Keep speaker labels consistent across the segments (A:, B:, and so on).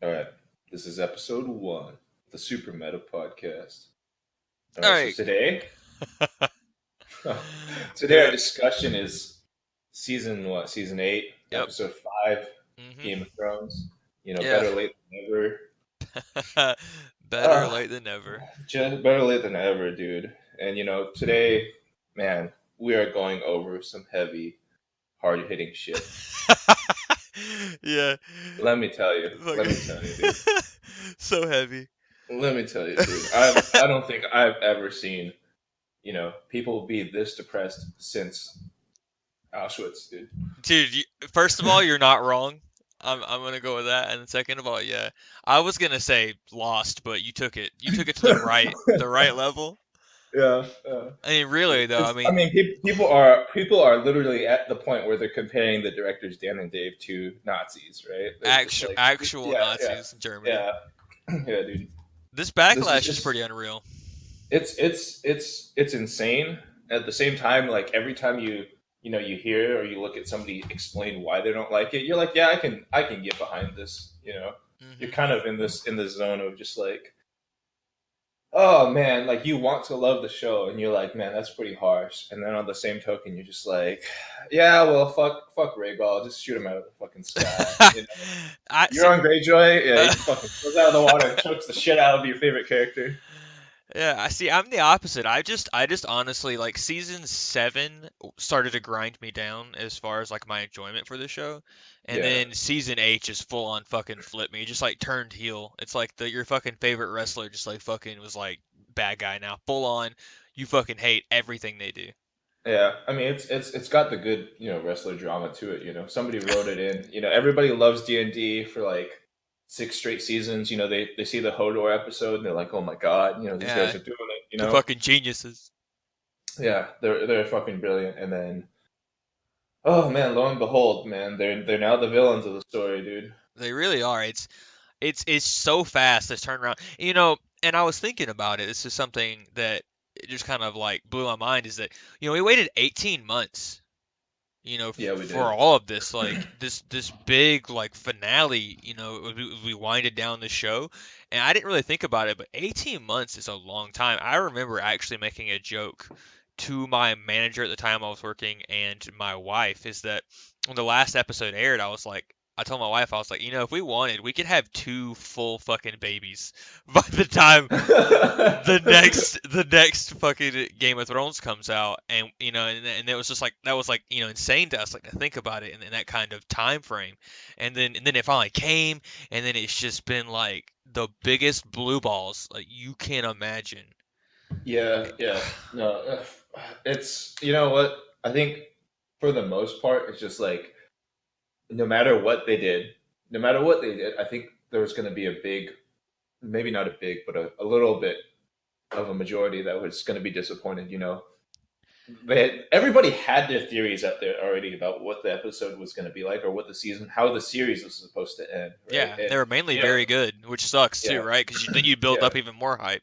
A: All right, this is episode 1, the SuperMetaPodcast. All
B: All
A: right, so
B: right.
A: today our
B: Yep.
A: discussion is season what? Season 8,
B: Yep.
A: episode 5,
B: Mhm.
A: Game of Thrones.
B: Yeah.
A: Better late than never.
B: Better
A: Uh,
B: late than never.
A: just better late than ever, dude. And today, man, we are going over some heavy, hard-hitting shit.
B: Yeah.
A: Let me tell you.
B: Fuck.
A: Let me tell you, dude.
B: So heavy.
A: Let me tell you, dude. I don't think I've ever seen people be this depressed since Auschwitz, dude.
B: Dude, first of all, you're not wrong. I'm gonna go with that, and second of all, yeah, I was gonna say lost, but you took it to the right level.
A: Yeah,
B: I mean, really though, I
A: I
B: mean,
A: mean, people are literally at the point where they're comparing the directors Dan and Dave to Nazis, right? They're just
B: actual
A: like,
B: actual
A: yeah, yeah,
B: Nazis in Germany.
A: yeah, yeah, dude.
B: This
A: This is
B: backlash is
A: just
B: pretty unreal.
A: it's insane. At the same time, like every time you hear or you look at somebody explain why they don't like it, you're like, yeah, I can get behind this. You're
B: Hmm.
A: kind of in this zone of just like, oh man, like you want to love the show and you're like, man, that's pretty harsh. And then on the same token, you're just like, yeah, well, fuck Rhaegal, just shoot him out of the fucking sky.
B: I
A: You're
B: see.
A: on Greyjoy, yeah, he
B: Uh,
A: just fucking goes out of the water and chokes the shit out of your favorite character.
B: yeah, I see. I'm the opposite. I just honestly like season 7 started to grind me down as far as like my enjoyment for the show, and
A: Yeah,
B: then season 8 just full on fucking flipped me. It just like turned heel. It's like your fucking favorite wrestler just like fucking was like bad guy now, full on. You fucking hate everything they do.
A: yeah. I mean, it's got the good wrestler drama to it. Somebody wrote it in. Everybody loves D&D for like 6 straight seasons. They see the Hodor episode and they're like, oh my god, these guys
B: Yeah,
A: are doing it.
B: the fucking geniuses.
A: Yeah, they're fucking brilliant. And then, oh man, lo and behold, man, they're now the villains of the story, dude.
B: They really are. It's so fast this turnaround. And I was thinking about it. This is something that it just kind of like blew my mind is that we waited 18 months,
A: Yeah, we
B: for
A: did.
B: all of this like this big like finale, we winded down the show. And I didn't really think about it, but 18 months is a long time. I remember actually making a joke to my manager at the time I was working and my wife is that when the last episode aired, I told my wife, I was like, if we wanted, we could have two full fucking babies by the time the next fucking Game of Thrones comes out, and it was just like that was like insane to us, like to think about it in that kind of time frame, and then it finally came, and then it's just been like the biggest blue balls like you can't imagine.
A: Yeah, yeah. No, it's what I think for the most part, it's just like no matter what they did, no matter what they did, I think there was going to be a big, maybe not a big, but a little bit of a majority that was going to be disappointed. Everybody had their theories out there already about what the episode was going to be like, or what the season, how the series was supposed to end, right?
B: Yeah,
A: And
B: they were mainly
A: you know,
B: very good, which sucks too,
A: yeah,
B: right? Because then you build
A: yeah,
B: up even more hype.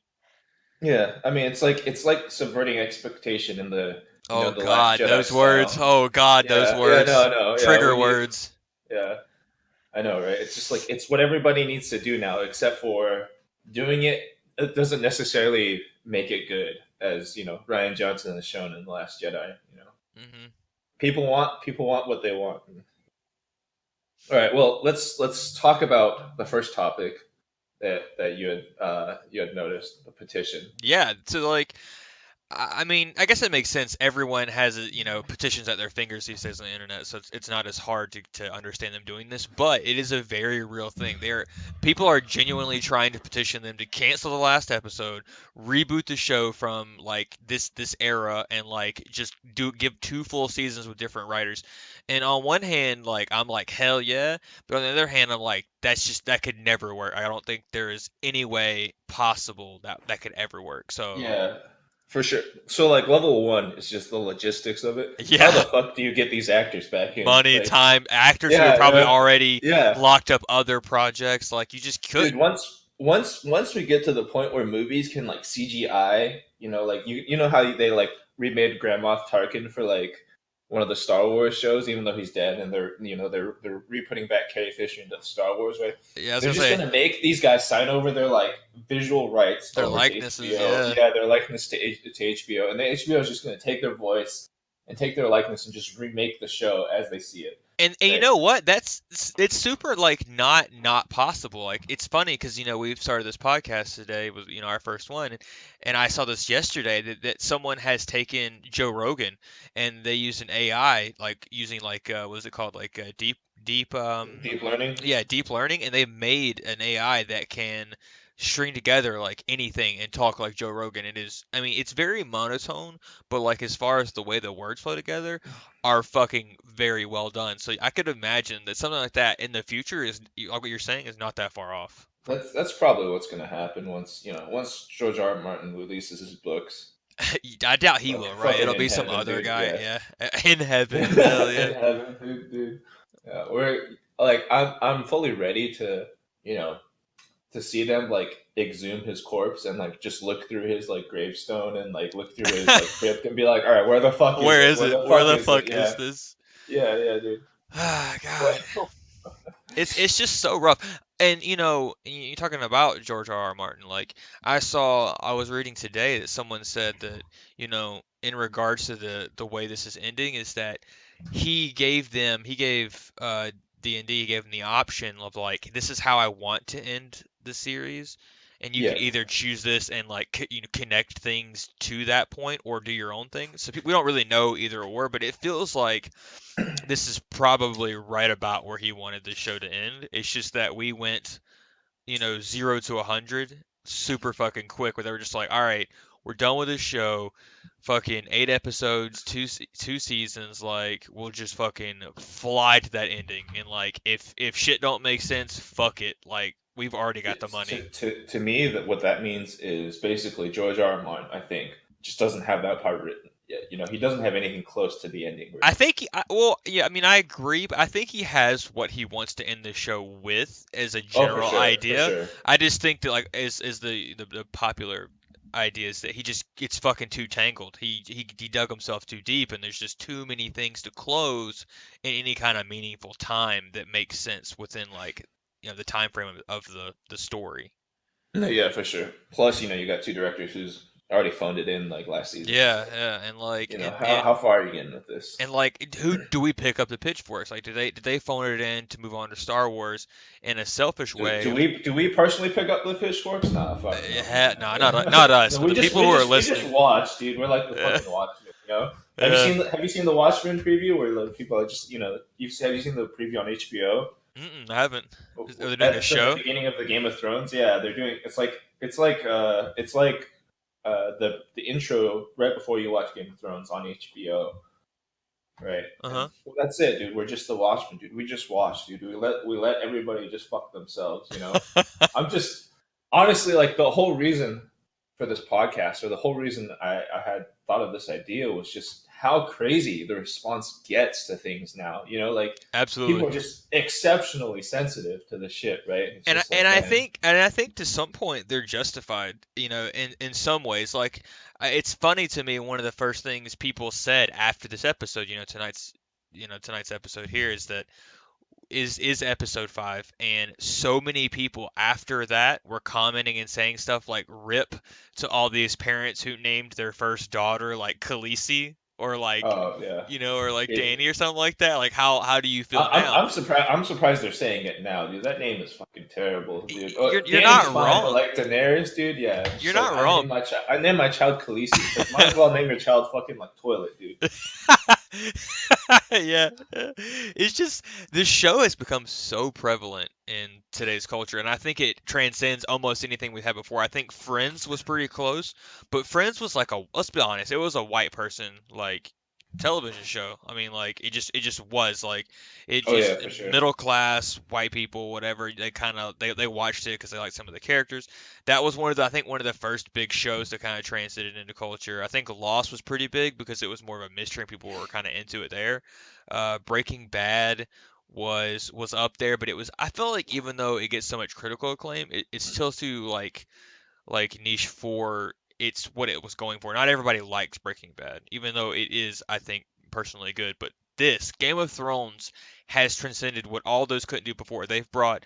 A: yeah. I mean, it's like subverting expectation in the
B: Oh
A: the Last
B: God,
A: Jedi
B: those words.
A: style.
B: Oh God, those
A: Yeah, yeah,
B: words.
A: no, no, yeah.
B: Trigger
A: When you,
B: words.
A: yeah, I know, right? It's just like it's what everybody needs to do now, except for doing it. It doesn't necessarily make it good, as Ryan Johnson has shown in the Last Jedi.
B: Hmm.
A: People want what they want. All right, well, let's talk about the first topic that you had noticed, the petition.
B: Yeah, so like I mean, I guess it makes sense. Everyone has, petitions at their fingers these days on the internet, so it's not as hard to understand them doing this. But it is a very real thing. People are genuinely trying to petition them to cancel the last episode, reboot the show from like this era, and like just give two full seasons with different writers. And on one hand, like I'm like hell yeah, but on the other hand, I'm like that could never work. I don't think there is any way possible that could ever work. So
A: Yeah, for sure. So like level one is just the logistics of it. How the
B: yeah.
A: fuck do you get these actors back in?
B: Money,
A: Like,
B: time, actors who are
A: yeah,
B: probably already
A: yeah,
B: locked up other projects. Like you just
A: dude.
B: couldn't.
A: Once we get to the point where movies can like CGI, like you know how they like remade Grand Moff Tarkin for like one of the Star Wars shows, even though he's dead, and they're re-putting back Carrie Fisher into Star Wars, right?
B: Yeah, I was
A: They're
B: gonna
A: just
B: say
A: gonna make these guys sign over their like visual rights
B: their
A: over to
B: likenesses.
A: HBO.
B: Yeah.
A: Yeah, their likeness to HBO, and then HBO is just gonna take their voice and take their likeness and just remake the show as they see it,
B: And you
A: right?
B: know what? It's super like not possible. Like it's funny because we've started this podcast today was our first one, and I saw this yesterday that someone has taken Joe Rogan and they used an AI like using like what is it called like deep
A: Deep learning.
B: yeah, deep learning, and they made an AI that can string together like anything and talk like Joe Rogan. It is, I mean, it's very monotone, but like as far as the way the words flow together are fucking very well done. So I could imagine that something like that in the future is like what you're saying is not that far off from.
A: That's probably what's gonna happen once George R. R. Martin releases his books.
B: I doubt he will, right?
A: Fucking
B: It'll
A: in
B: be some
A: heaven,
B: other
A: dude.
B: guy,
A: Yeah.
B: yeah, in heaven. Hell
A: In
B: yeah.
A: heaven, dude. Yeah, we're like I'm fully ready to you know to see them like exhume his corpse and like just look through his like gravestone and like look through his like crypt and be like, all right, where the fuck is
B: Where
A: it?
B: is
A: Where
B: it?
A: the
B: Where
A: fuck
B: the
A: is it?
B: fuck is
A: Yeah,
B: this?
A: yeah, dude.
B: Ah,
A: What?
B: God. It's just so rough. And you're talking about George R. R. Martin. Like I was reading today that someone said that, in regards to the way this is ending is that he gave D&D, he gave them the option of like this is how I want to end the series. And you could
A: Yeah,
B: either choose this and like connect things to that point or do your own thing. So we don't really know either or, but it feels like this is probably right about where he wanted the show to end. It's just that we went, 0 to 100 super fucking quick, where they were just like, all right, we're done with this show. Fucking 8 episodes, two seasons. Like we'll just fucking fly to that ending. And like if shit don't make sense, fuck it. Like we've already got the
A: it's,
B: money.
A: to me that what that means is basically George R. R. Martin. I think just doesn't have that part written yet. He doesn't have anything close to the ending
B: I
A: written.
B: think, well, yeah, I mean, I agree, but I think he has what he wants to end the show with as a
A: Oh,
B: general
A: for
B: idea.
A: sure.
B: I just think that, like, as the popular idea is that he just gets fucking too tangled. He dug himself too deep, and there's just too many things to close in any kind of meaningful time that makes sense within, like, the time frame of the story.
A: No, yeah, for sure. Plus, you got two directors who's already phoned it in like last season.
B: Yeah,
A: So,
B: yeah, and like,
A: how far are you getting with this?
B: and like, who do we pick up the pitchforks? Like, did they phone it in to move on to Star Wars in a selfish
A: Do
B: way?
A: we personally pick up the pitchforks? Nah, fuck no.
B: No, not us,
A: No,
B: but the people who are
A: we just
B: listening.
A: watch, dude. We're like the
B: Yeah,
A: fucking Watchmen.
B: yeah.
A: Have you seen the Watchmen preview where like people are just have you seen the preview on HBO?
B: I haven't. Are they doing a
A: That's in the
B: show?
A: beginning of the Game of Thrones. Yeah, they're doing. It's like the intro right before you watch Game of Thrones on HBO, right?
B: Uh
A: And
B: huh.
A: well, that's it, dude. We're just the Watchmen, dude. We just watch, dude. We let everybody just fuck themselves. I'm just honestly like the whole reason for this podcast, or the whole reason I had thought of this idea was just how crazy the response gets to things now. Like
B: Absolutely.
A: people are just exceptionally sensitive to the shit, right? It's
B: And I,
A: just
B: and
A: like,
B: I
A: man,
B: think and I think to some point they're justified, in some ways. Like it's funny to me one of the first things people said after this episode, tonight's episode here is that is episode 5, and so many people after that were commenting and saying stuff like rip to all these parents who named their first daughter like Khaleesi or like
A: oh yeah.
B: or like
A: It,
B: Danny or something like that. Like how do you feel
A: I'm
B: now?
A: I'm surprised. I'm surprised they're saying it now, dude. That name is fucking terrible, dude.
B: You're
A: Danny's
B: not
A: fine, but
B: wrong.
A: like Daenerys, dude. Yeah, it's
B: You're
A: just like
B: not wrong.
A: I named my child Khaleesi. It's like might as well name your child fucking like toilet, dude.
B: Yeah. It's just this show has become so prevalent in today's culture, and I think it transcends almost anything we had before. I think Friends was pretty close, but Friends was like let's be honest, it was a white person like television show. I mean, like it just was like it
A: Oh yeah,
B: just
A: for sure.
B: middle class white people, whatever. They kind of they watched it because they liked some of the characters. That was I think one of the first big shows that kind of transited into culture. I think Lost was pretty big because it was more of a mystery and people were kind of into it there. Breaking Bad was up there, but I felt like even though it gets so much critical acclaim, it's still too like niche for it's what it was going for. Not everybody likes Breaking Bad, even though it is, I think, personally good, but this Game of Thrones has transcended what all those couldn't do before. They've brought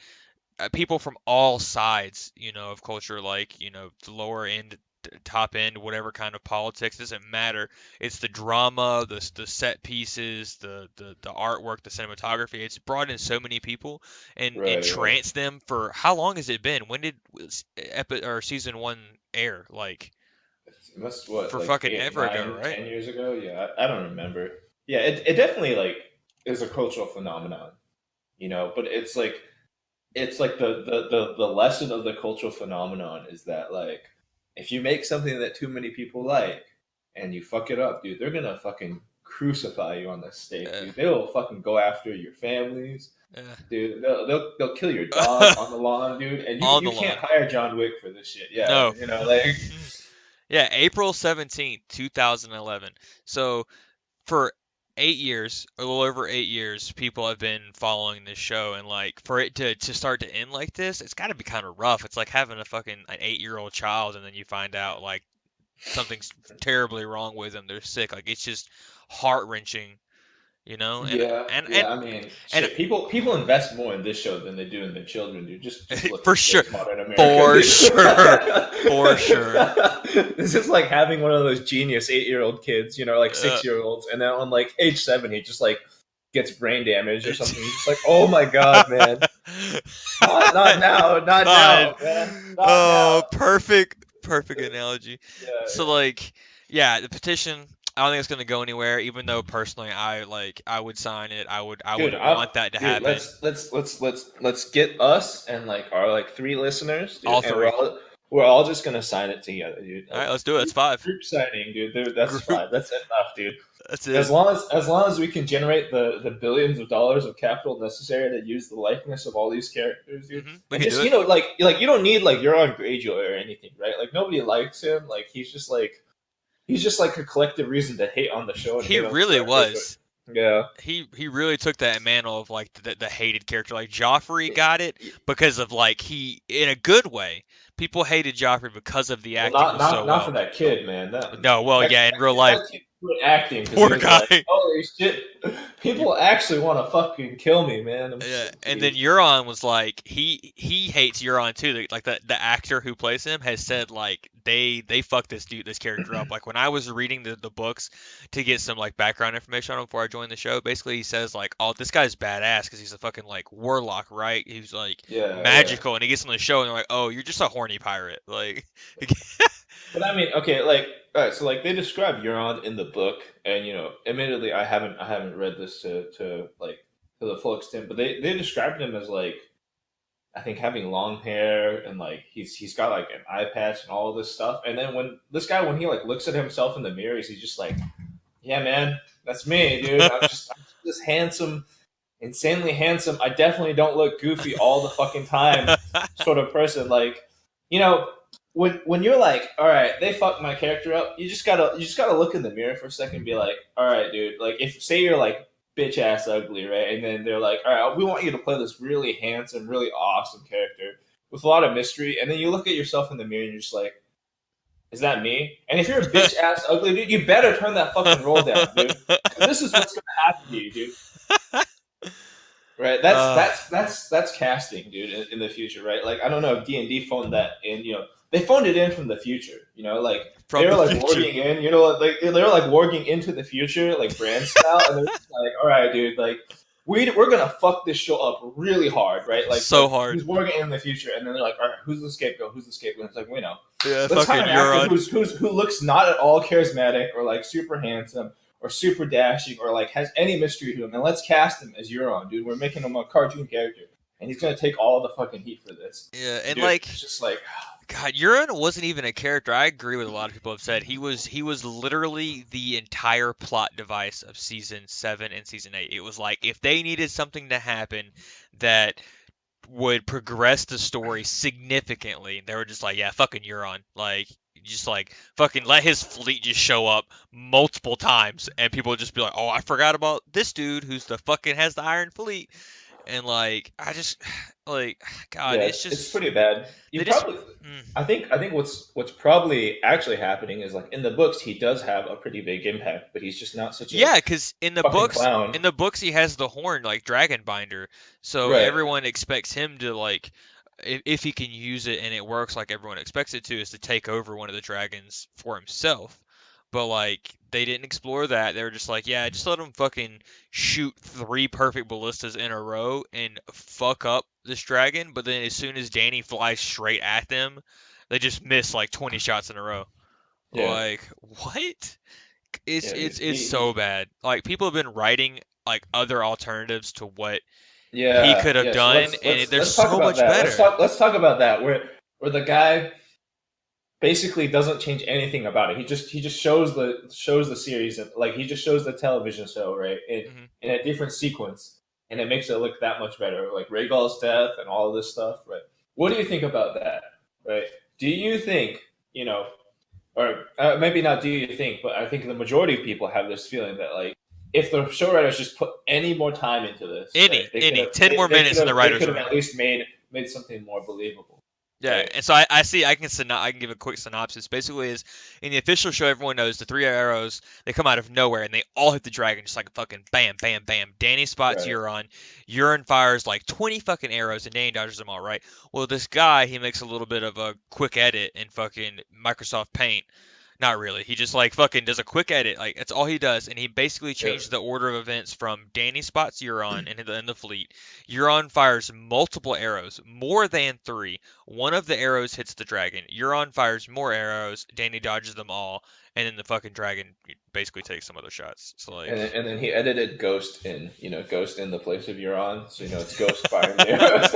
B: people from all sides, of culture, like, the lower end, top end, whatever kind of politics, doesn't matter. It's the drama, the set pieces, the artwork, the cinematography. It's brought in so many people and
A: Right, right.
B: entranced them for how long has it been? When did season one air? Like
A: It must
B: for
A: like
B: fucking
A: eight,
B: ever ago,
A: nine,
B: right?
A: 10 years ago. Yeah, I don't remember. Yeah, it definitely like is a cultural phenomenon, But it's like the lesson of the cultural phenomenon is that like if you make something that too many people like and you fuck it up, dude, they're gonna fucking crucify you on the stake,
B: Uh,
A: dude. They will fucking go after your families,
B: uh.
A: dude. They'll kill your dog on the lawn, dude. And you
B: On
A: you
B: the
A: can't
B: lawn.
A: hire John Wick for this shit. Yeah,
B: No.
A: like
B: Yeah, April 17th, 2011. So for 8 years, a little over 8 years, people have been following this show, and like for it to start to end like this, it's got to be kind of rough. It's like having a fucking an 8-year-old child, and then you find out like something's terribly wrong with them. They're sick. Like it's just heart wrenching, And
A: yeah,
B: and and
A: yeah. I mean,
B: and
A: shit. People invest more in this show than they do in their children, dude. Just look
B: for
A: at
B: sure,
A: today's modern America,
B: for
A: dude.
B: sure, for sure.
A: This is like having one of those genius 8-year-old kids, like
B: Uh,
A: 6-year-olds, and then on like age 7, he just like gets brain damage or
B: it's-
A: something. He's just like, oh my god, man, not now, not
B: God.
A: now, man, not now.
B: Oh, perfect analogy.
A: Yeah,
B: So
A: yeah.
B: like, yeah, the petition, I don't think it's gonna go anywhere, even though personally I would sign it. I would
A: Dude,
B: want that to
A: dude,
B: happen.
A: let's get us and like our like 3 listeners,
B: All
A: dude, and we're
B: three.
A: all we're all just gonna sign it together, dude.
B: All
A: Like
B: right, let's do it. That's
A: group,
B: 5.
A: group signing, dude. That's
B: Group.
A: fine. That's enough, dude.
B: That's
A: As
B: it.
A: long as we can generate the billions of dollars of capital necessary to use the likeness of all these characters, dude,
B: We
A: and
B: can do
A: just
B: it.
A: like you don't need like Euron Greyjoy or anything, right? Like nobody likes him. Like he's just like a collective reason to hate on the show and
B: He
A: hate on the
B: really
A: characters. But
B: was.
A: yeah,
B: He really took that mantle of like the hated character. Like Joffrey got it because of like he in a good way. People hated Joffrey because of the
A: well,
B: acting
A: not
B: was so
A: not not for
B: well.
A: that kid, man. That
B: No, well,
A: that,
B: yeah, in real
A: that
B: life,
A: kid quit acting because he
B: poor
A: was like,
B: guy.
A: holy shit,
B: You
A: people actually want to fucking kill me, man. I'm
B: Yeah,
A: so
B: and then
A: pleased.
B: Euron was like he hates Euron too. Like the actor who plays him has said like they fucked this character up. Like when I was reading the books to get some like background information on him before I joined the show, basically he says like, oh, this guy's badass because he's a fucking like warlock, right? He's like
A: Yeah, yeah.
B: magical, and he gets on the show and they're like, oh, you're just a horny pirate. Like
A: But I mean, okay, like, all right, so like they describe Euron in the book, and admittedly, I haven't read this to like to the full extent, but they described him as like I think having long hair and like he's got like an eye patch and all of this stuff, and then when he like looks at himself in the mirror, he's just like, yeah, man, that's me, dude. I'm just this handsome, insanely handsome. I definitely don't look goofy all the fucking time, sort of person. Like, you know, when you're like, all right, they fucked my character up. You just gotta look in the mirror for a second and be like, all right, dude. Like, if say you're like bitch ass ugly, right, and then they're like, all right, we want you to play this really handsome, really awesome character with a lot of mystery, and then you look at yourself in the mirror and you're just like, is that me? And if you're a bitch ass ugly dude, you better turn that fucking roll down, dude. Because this is what's gonna happen to you, dude. Right. That's
B: uh,
A: that's that's that's casting, dude, in the future, right? Like I don't know if D&D phoned that in. They phoned it in from the future. Like they
B: from
A: were
B: the
A: like
B: future.
A: warging in. Like they were like warging into the future, like brand style, and they're just like, all right, dude, like we're gonna fuck this show up really hard, right? Like
B: So hard.
A: who's warging in the future, and then they're like, all right, who's the scapegoat? Who's the scapegoat? It's like we know.
B: Yeah,
A: Let's hire
B: fucking
A: an actor
B: Euron.
A: who looks not at all charismatic or like super handsome or super dashing or like has any mystery to him, and let's cast him as Euron, dude. We're making him a cartoon character, and he's gonna take all the fucking heat for this,
B: Yeah, and
A: dude.
B: like
A: It's just like,
B: God, Euron wasn't even a character. I agree with a lot of people have said. He was literally the entire plot device of season 7 and season 8. It was like if they needed something to happen that would progress the story significantly, they were just like, yeah, fucking Euron. Like just like fucking let his fleet just show up multiple times and people would just be like, "Oh, I forgot about this dude who's the fucking has the Iron Fleet." And like I just like God,
A: Yeah,
B: it's
A: it's
B: just
A: pretty bad. You
B: they just
A: probably,
B: mm.
A: I think what's probably actually happening is like in the books he does have a pretty big impact, but he's just not such a
B: Yeah, because
A: fucking clown.
B: in the books he has the horn like dragon binder, so
A: Right.
B: everyone expects him to like, if he can use it and it works like everyone expects it to, is to take over one of the dragons for himself. But like they didn't explore that. They were just like, yeah, just let him fucking shoot three perfect ballistas in a row and fuck up this dragon. But then as soon as Danny flies straight at them, they just miss like 20 shots in a row.
A: Yeah.
B: Like what? It's
A: Yeah,
B: it's
A: dude.
B: it's so bad. Like people have been writing like other alternatives to what he
A: Yeah,
B: could have
A: yeah. So
B: done, and they're
A: let's talk
B: so
A: about
B: much
A: that.
B: better.
A: Let's talk about that where the guy basically doesn't change anything about it. He just shows the series, and like he just shows the television show, right,
B: Hmm.
A: in a different sequence, and it makes it look that much better. Like Rhaegal's death and all of this stuff, right? What do you think about that, right? Do you think, you know, or maybe not? Do you think? But I think the majority of people have this feeling that like if the show writers just put any more time into this, right, they could
B: Any
A: have
B: 10 more minutes in the
A: they
B: writers'
A: could have
B: room.
A: at least made something more believable,
B: Yeah,
A: right?
B: and so I see I can give a quick synopsis. Basically, is in the official show, everyone knows the three arrows they come out of nowhere and they all hit the dragon just like a fucking bam, bam, bam. Danny spots
A: Right.
B: Euron, Euron fires like 20 fucking arrows and Danny dodges them all. Right. Well, this guy he makes a little bit of a quick edit in fucking Microsoft Paint. Not really. He just like fucking does a quick edit. Like that's all he does, and he basically
A: Yep.
B: changed the order of events from Danny spots Euron in the fleet. Euron fires multiple arrows, more than three. One of the arrows hits the dragon. Euron fires more arrows. Danny dodges them all, and then the fucking dragon basically takes some other shots. So like,
A: And then he edited Ghost in, Ghost in the place of Euron, so it's Ghost firing the arrows.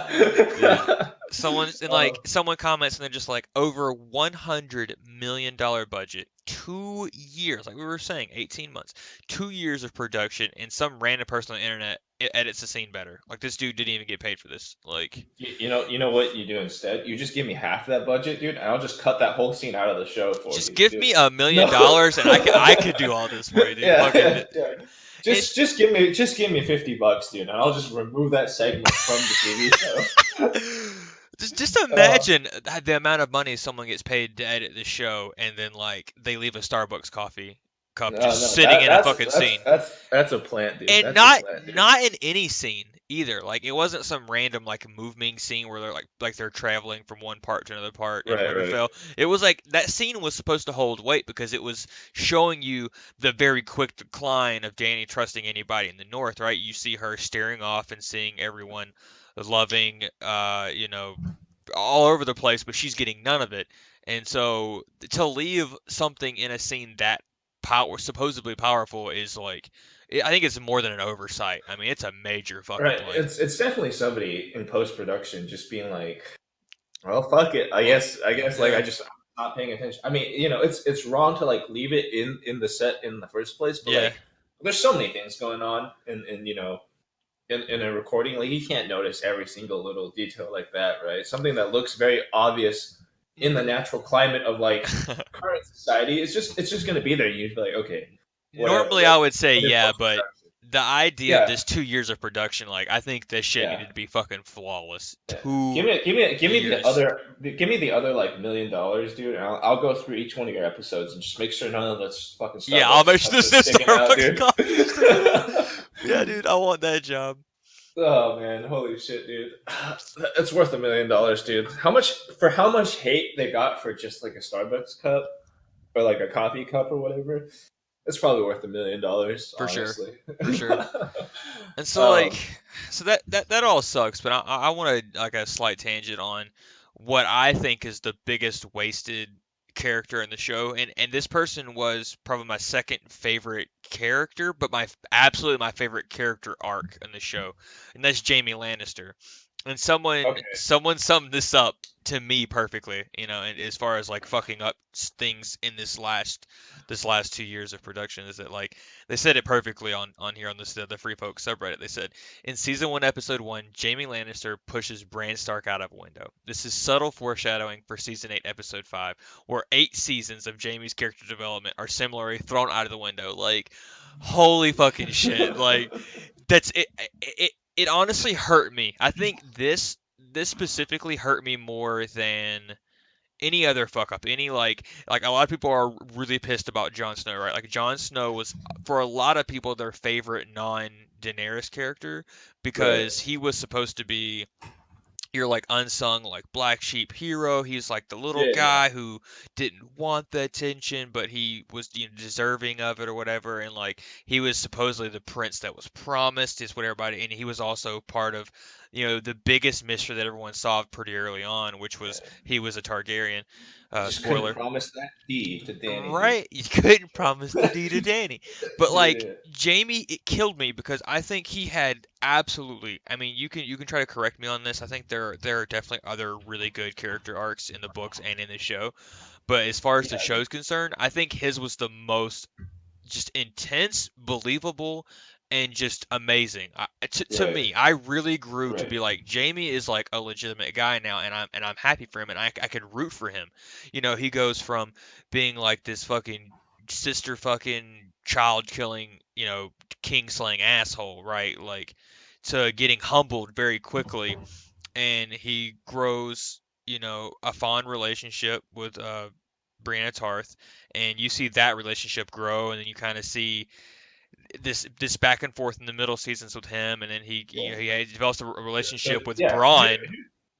B: dude, someone's and
A: um,
B: like someone comments and they're just like over $100 million budget, 2 years, like we were saying, 18 months, 2 years of production, and some random person on the internet edits the scene better. Like this dude didn't even get paid for this. Like,
A: you know what you do instead? You just give me half that budget, dude, and I'll just cut that whole scene out of the show for
B: just
A: you,
B: give
A: dude.
B: me $1 million
A: No.
B: and I could do all this for you, dude. Fucking,
A: Yeah, yeah.
B: it's
A: Just give me $50, dude, and I'll just remove that segment from the TV show.
B: just
A: Uh,
B: imagine the amount of money someone gets paid to edit the show, and then like they leave a Starbucks coffee cup
A: no,
B: just
A: no,
B: sitting in a
A: that's
B: fucking scene.
A: that's a plant, dude.
B: And
A: That's a plant, dude.
B: not in any scene either. Like it wasn't some random like moving scene where they're like they're traveling from one part to another part in
A: Right, right.
B: Winterfell. It was like that scene was supposed to hold weight because it was showing you the very quick decline of Dany trusting anybody in the North. Right? You see her staring off and seeing everyone loving, all over the place, but she's getting none of it. And so to leave something in a scene that supposedly powerful is like, I think it's more than an oversight. I mean, it's a major fucking
A: Right.
B: play.
A: It's definitely somebody in post production just being like, well, fuck it. I
B: Well,
A: guess I guess like
B: yeah,
A: I just I'm not paying attention. I mean, it's wrong to like leave it in the set in the first place, but
B: yeah.
A: like there's so many things going on in in a recording. Like you can't notice every single little detail like that, right? Something that looks very obvious in the natural climate of like current society, it's just gonna be there. You'd be like, okay, whatever,
B: Normally, I
A: right?
B: would say
A: But in
B: yeah,
A: post
B: but
A: production,
B: the idea of
A: yeah,
B: this 2 years of production, like, I think this shit
A: yeah.
B: needed to be fucking flawless.
A: Yeah.
B: Two
A: Give me
B: years.
A: give me the other like $1 million, dude. And I'll go through each one of your episodes and just make sure none of those fucking
B: Yeah, I'll make
A: Starbucks
B: sure
A: cups
B: this
A: are
B: is
A: sticking out,
B: Starbucks
A: dude.
B: coffee still. Yeah, dude, I want that job.
A: Oh man, holy shit, dude! It's worth $1 million, dude. How much hate they got for just like a Starbucks cup or like a coffee cup or whatever? It's probably worth $1 million,
B: For sure.
A: honestly.
B: For sure. And so like,
A: um,
B: so that all sucks. But I want to like a slight tangent on what I think is the biggest wasted character in the show, and this person was probably my second favorite character, but absolutely my favorite character arc in the show, and that's Jaime Lannister. And
A: okay,
B: someone summed this up to me perfectly, and as far as like fucking up things in this last 2 years of production, is that like they said it perfectly on here on this the Free Folk subreddit. They said in season 1 episode 1, Jaime Lannister pushes Bran Stark out of a window. This is subtle foreshadowing for season 8 episode 5, where 8 seasons of Jaime's character development are similarly thrown out of the window. Like holy fucking shit. Like That's it. It honestly hurt me. I think this specifically hurt me more than any other fuck up. Any like a lot of people are really pissed about Jon Snow, right? Like Jon Snow was for a lot of people their favorite non Daenerys character
A: Right.
B: because he was supposed to be your like unsung like black sheep hero. He's like the little
A: Yeah.
B: guy who didn't want the attention, but he was deserving of it or whatever. And like he was supposedly the prince that was promised, is what everybody. And he was also part of, the biggest mystery that everyone solved pretty early on, which was
A: Yeah.
B: he was a Targaryen.
A: You just couldn't
B: Spoiler.
A: promise that D to Danny, dude.
B: Right, you couldn't promise the D to Danny, but like
A: Yeah.
B: Jamie, it killed me because I think he had absolutely. I mean, you can try to correct me on this. I think there are definitely other really good character arcs in the books and in the show, but as far as the
A: Yeah.
B: show's concerned, I think his was the most just intense, believable, and just amazing. To
A: Right.
B: me, I really grew to
A: Right.
B: be like Jamie is like a legitimate guy now, and I'm happy for him, and I could root for him. He goes from being like this fucking sister fucking child killing, king slaying asshole, right? Like to getting humbled very quickly, and he grows, a fond relationship with Brianna Tarth, and you see that relationship grow, and then you kind of see this back and forth in the middle seasons with him, and then
A: Yeah.
B: he develops a
A: So
B: relationship with
A: yeah,
B: Braun.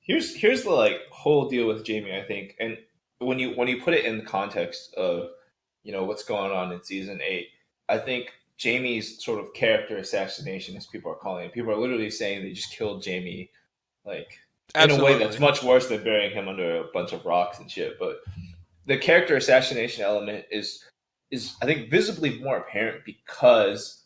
A: here's the like whole deal with Jamie, I think, and when you put it in the context of what's going on in season 8, I think Jamie's sort of character assassination, as people are calling it, people are literally saying they just killed Jamie, like in a way that's
B: Absolutely.
A: much worse than burying him under a bunch of rocks and shit. But the character assassination element is I think visibly more apparent because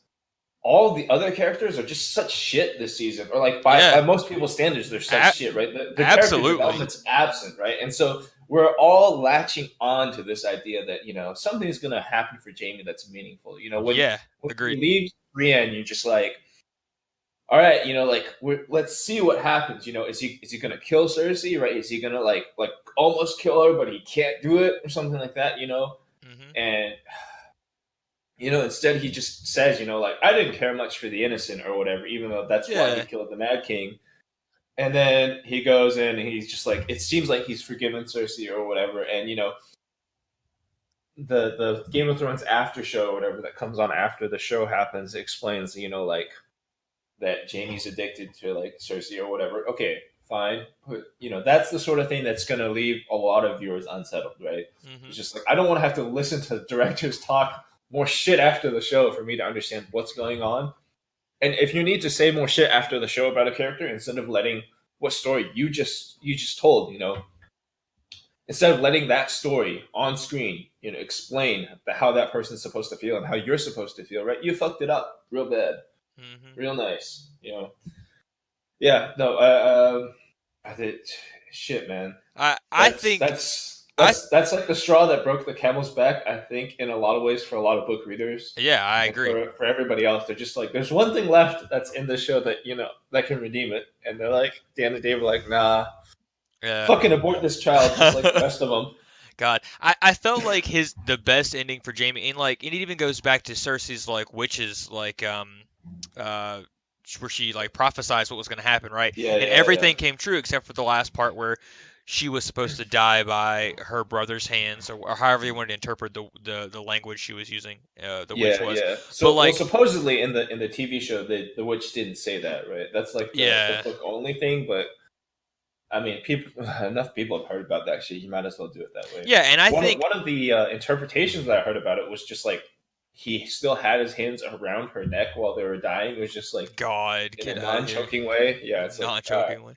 A: all the other characters are just such shit this season, or like by
B: Yeah.
A: most people's standards, they're such
B: A-
A: shit, right? The character
B: absolutely.
A: development's absent, right? And so we're all latching on to this idea that something's gonna happen for Jamie that's meaningful.
B: Yeah.
A: When he
B: Agreed.
A: leaves Brienne, you're just like, all right, like let's see what happens. Is he gonna kill Cersei, right? Is he gonna like almost kill her, but he can't do it, or something like that?
B: Hmm.
A: And instead he just says, like, I didn't care much for the innocent or whatever, even though that's why he
B: Yeah.
A: killed the Mad King. And then he goes in and he's just like, it seems like he's forgiven Cersei or whatever. And the Game of Thrones after show or whatever that comes on after the show happens explains, like that Jaime's addicted to like Cersei or whatever. Okay, fine. But, that's the sort of thing that's going to leave a lot of viewers unsettled, right?
B: Hmm.
A: It's just like, I don't want to have to listen to directors talk more shit after the show for me to understand what's going on. And if you need to say more shit after the show about a character, instead of letting what story you just told, instead of letting that story on screen, explain how that person's supposed to feel and how you're supposed to feel, right? You fucked it up real bad,
B: Hmm.
A: real nice. Yeah, no, I think shit, man.
B: I
A: That's
B: think
A: that's
B: I
A: that's that's like the straw that broke the camel's back. I think in a lot of ways for a lot of book readers,
B: yeah, I
A: and
B: agree.
A: for everybody else, they're just like, there's one thing left that's in the show that that can redeem it, and they're like, Dan and Dave are like, nah,
B: Yeah.
A: fucking abort this child, just like the rest of them.
B: God, I felt like the best ending for Jamie, and like it even goes back to Cersei's like witches uh where she like prophesized what was going to happen, right?
A: Yeah,
B: And
A: yeah, yeah,
B: everything came true except for the last part where she was supposed to die by her brother's hands, or however you wanted to interpret the language she was using. The witch
A: yeah,
B: was,
A: yeah.
B: but
A: So, well,
B: like,
A: supposedly in the TV show, the witch didn't say that, right? That's like the
B: yeah,
A: book only thing, but I mean, people enough people have heard about that shit. You might as well do it that way.
B: yeah, and I
A: One of,
B: think
A: one of the interpretations that I heard about it was just like he still had his hands around her neck while they were dying. It was just like
B: God,
A: in a
B: get out of here.
A: non-choking way. Yeah, it's like
B: Not jokingly.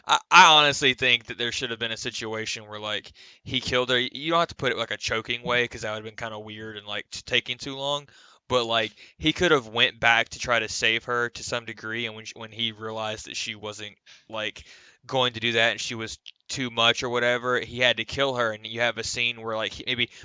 B: I honestly think that there should have been a situation where like he killed her. You don't have to put it like a choking way because that would have been kind of weird and like taking too long. But like he could have went back to try to save her to some degree, and when he realized that she wasn't like going to do that and she was too much or whatever, he had to kill her. And you have a scene where like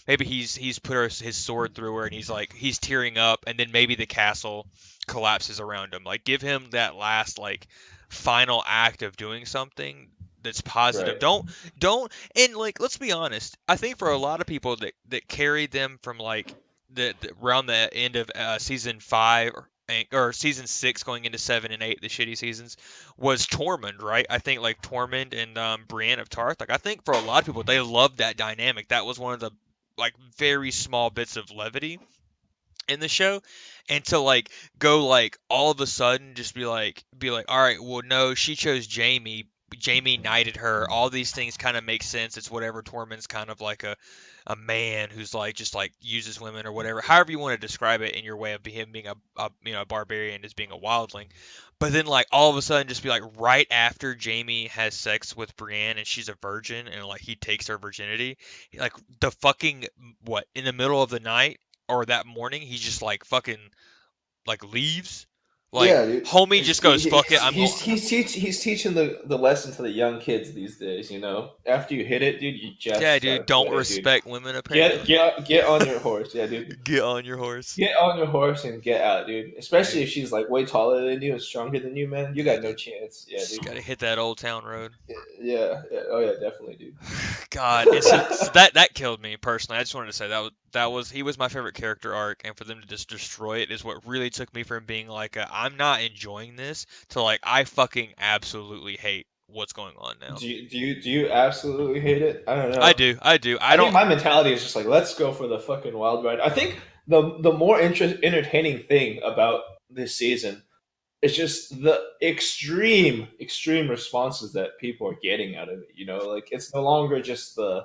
B: maybe he's put his sword through her and he's tearing up, and then maybe the castle collapses around him. Like give him that last like final act of doing something that's positive.
A: right.
B: Don't and like let's be honest. I think for a lot of people that carried them from like the around the end of season 5 or season 6 going into 7 and 8, the shitty seasons, was Tormund, right? I think like Tormund and Brienne of Tarth. Like I think for a lot of people, they loved that dynamic. That was one of the like very small bits of levity in the show, and to like go like all of a sudden just be like all right, well no, she chose Jamie knighted her, all these things kind of make sense. It's whatever. Tormund's kind of like a man who's like just like uses women or whatever, however you want to describe it in your way of him being a barbarian, as being a wildling. But then like all of a sudden just be like right after Jamie has sex with Brienne and she's a virgin and like he takes her virginity, like the fucking what, in the middle of the night or that morning, he's just like fucking like leaves. Like
A: Yeah, dude.
B: homie just goes fuck it.
A: He's teaching the lesson to the young kids these days. You know, after you hit it, dude, you
B: Yeah,
A: just
B: dude,
A: gotta
B: don't
A: quit it, dude.
B: respect women apparently.
A: Get on your horse, yeah, dude.
B: Get on your horse.
A: Get on your horse and get out, dude. Especially if she's like way taller than you and stronger than you, man. You got no chance. Yeah,
B: Just
A: dude.
B: gotta hit that old town road.
A: Yeah. Oh yeah, definitely, dude.
B: God, so that killed me personally. I just wanted to say he was my favorite character arc, and for them to just destroy it is what really took me from being like I'm not enjoying this to like I fucking absolutely hate what's going on now.
A: Do you absolutely hate it? I don't know.
B: I do. I
A: I think
B: don't.
A: my mentality is just like, let's go for the fucking wild ride. I think the more entertaining thing about this season is just the extreme responses that people are getting out of it. You know, like it's no longer just the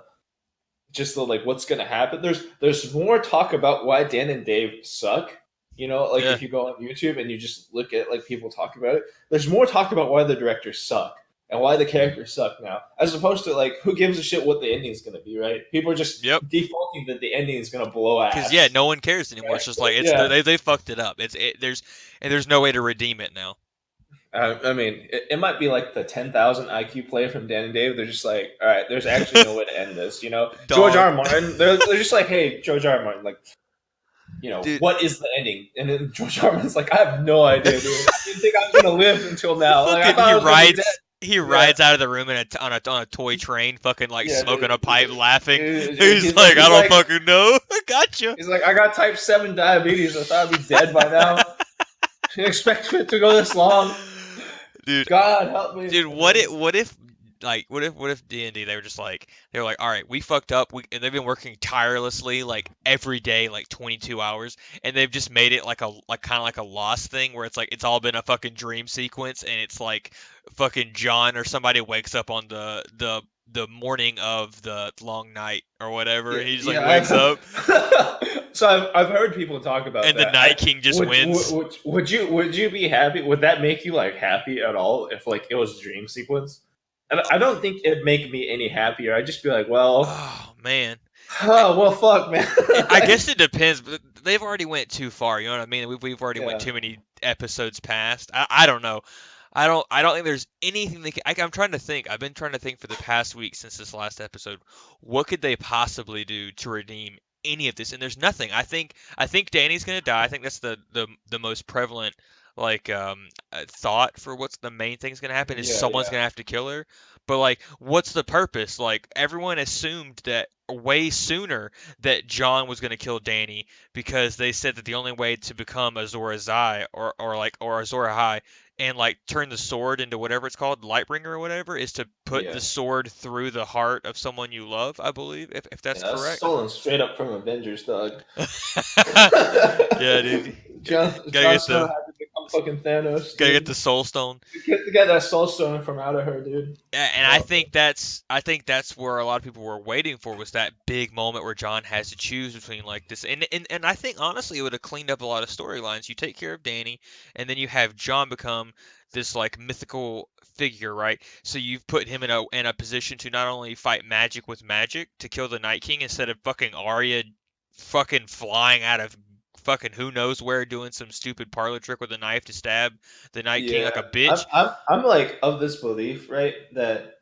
A: like what's gonna happen. There's more talk about why Dan and Dave suck. You know, like
B: Yeah.
A: if you go on YouTube and you just look at like people talk about it, there's more talk about why the directors suck and why the characters suck now, as opposed to like who gives a shit what the ending is gonna be, right? People are just
B: Yep.
A: defaulting that the ending is gonna blow
B: Because yeah,
A: ass.
B: no one cares anymore. It's just like
A: Yeah,
B: they fucked it up. There's no way to redeem it now.
A: I mean, it might be like the 10,000 IQ play from Dan and Dave. They're just like, all right, there's actually no way to end this. You know, George R.
B: Dog.
A: R. Martin. They're just like, hey, George R. R. Martin, like, you know,
B: Dude,
A: what is the ending? And then George R. R. Martin's like, I have no idea, dude. I didn't think I was gonna live until now. Like, I
B: fucking
A: thought I was gonna be dead.
B: he
A: Yeah,
B: rides out of the room on a toy train, fucking like
A: yeah,
B: smoking a
A: dude.
B: pipe, laughing.
A: Dude,
B: He's like, I don't fucking know. I gotcha.
A: he's like, I got type 7 diabetes. I thought I'd be dead by now. Didn't expect it to go this long.
B: Dude,
A: God help me.
B: dude, what if D&D, they were like, all right, we fucked up. And they've been working tirelessly like every day, like 22 hours, and they've just made it like kind of like a Lost thing where it's like it's all been a fucking dream sequence, and it's like fucking John or somebody wakes up on the morning of the long night or whatever, and he just like wakes up,
A: So I've heard people talk about
B: and the
A: that.
B: Night King just wins.
A: Would you be happy? Would that make you like happy at all if like it was a dream sequence? And I don't think it'd make me any happier. I'd just be like, well,
B: Oh man.
A: oh well, fuck, man.
B: I guess it depends, but they've already went too far. You know what I mean? We've already went
A: Yeah,
B: too many episodes past. I don't know. I don't think there's anything I'm trying to think. I've been trying to think for the past week since this last episode. What could they possibly do to redeem any of this? And there's nothing. I think Danny's gonna die. I think that's the most prevalent like thought for what's the main thing's gonna happen is
A: yeah,
B: someone's
A: yeah,
B: gonna have to kill her. But like, what's the purpose? Like everyone assumed that way sooner that John was gonna kill Danny because they said that the only way to become Azor Ahai or Azor Ahai and like turn the sword into whatever it's called, Lightbringer or whatever, is to put
A: yeah.
B: the sword through the heart of someone you love, I believe, if that's
A: Yeah, that's
B: correct.
A: stolen straight up from Avengers, dog.
B: Yeah, dude. Gotta
A: Jon
B: get
A: Snow
B: the
A: had to become fucking Thanos,
B: gotta get
A: dude.
B: the soul stone.
A: Get that soul stone from out of her, dude.
B: And I
A: Oh,
B: think that's where a lot of people were waiting for, was that big moment where John has to choose between like this, and I think honestly it would have cleaned up a lot of storylines. You take care of Danny, and then you have John become this like mythical figure, right? So you've put him in a position to not only fight magic with magic to kill the Night King instead of fucking Arya fucking flying out of fucking who knows where doing some stupid parlor trick with a knife to stab the Night King like
A: yeah,
B: a bitch.
A: I'm like of this belief, right? That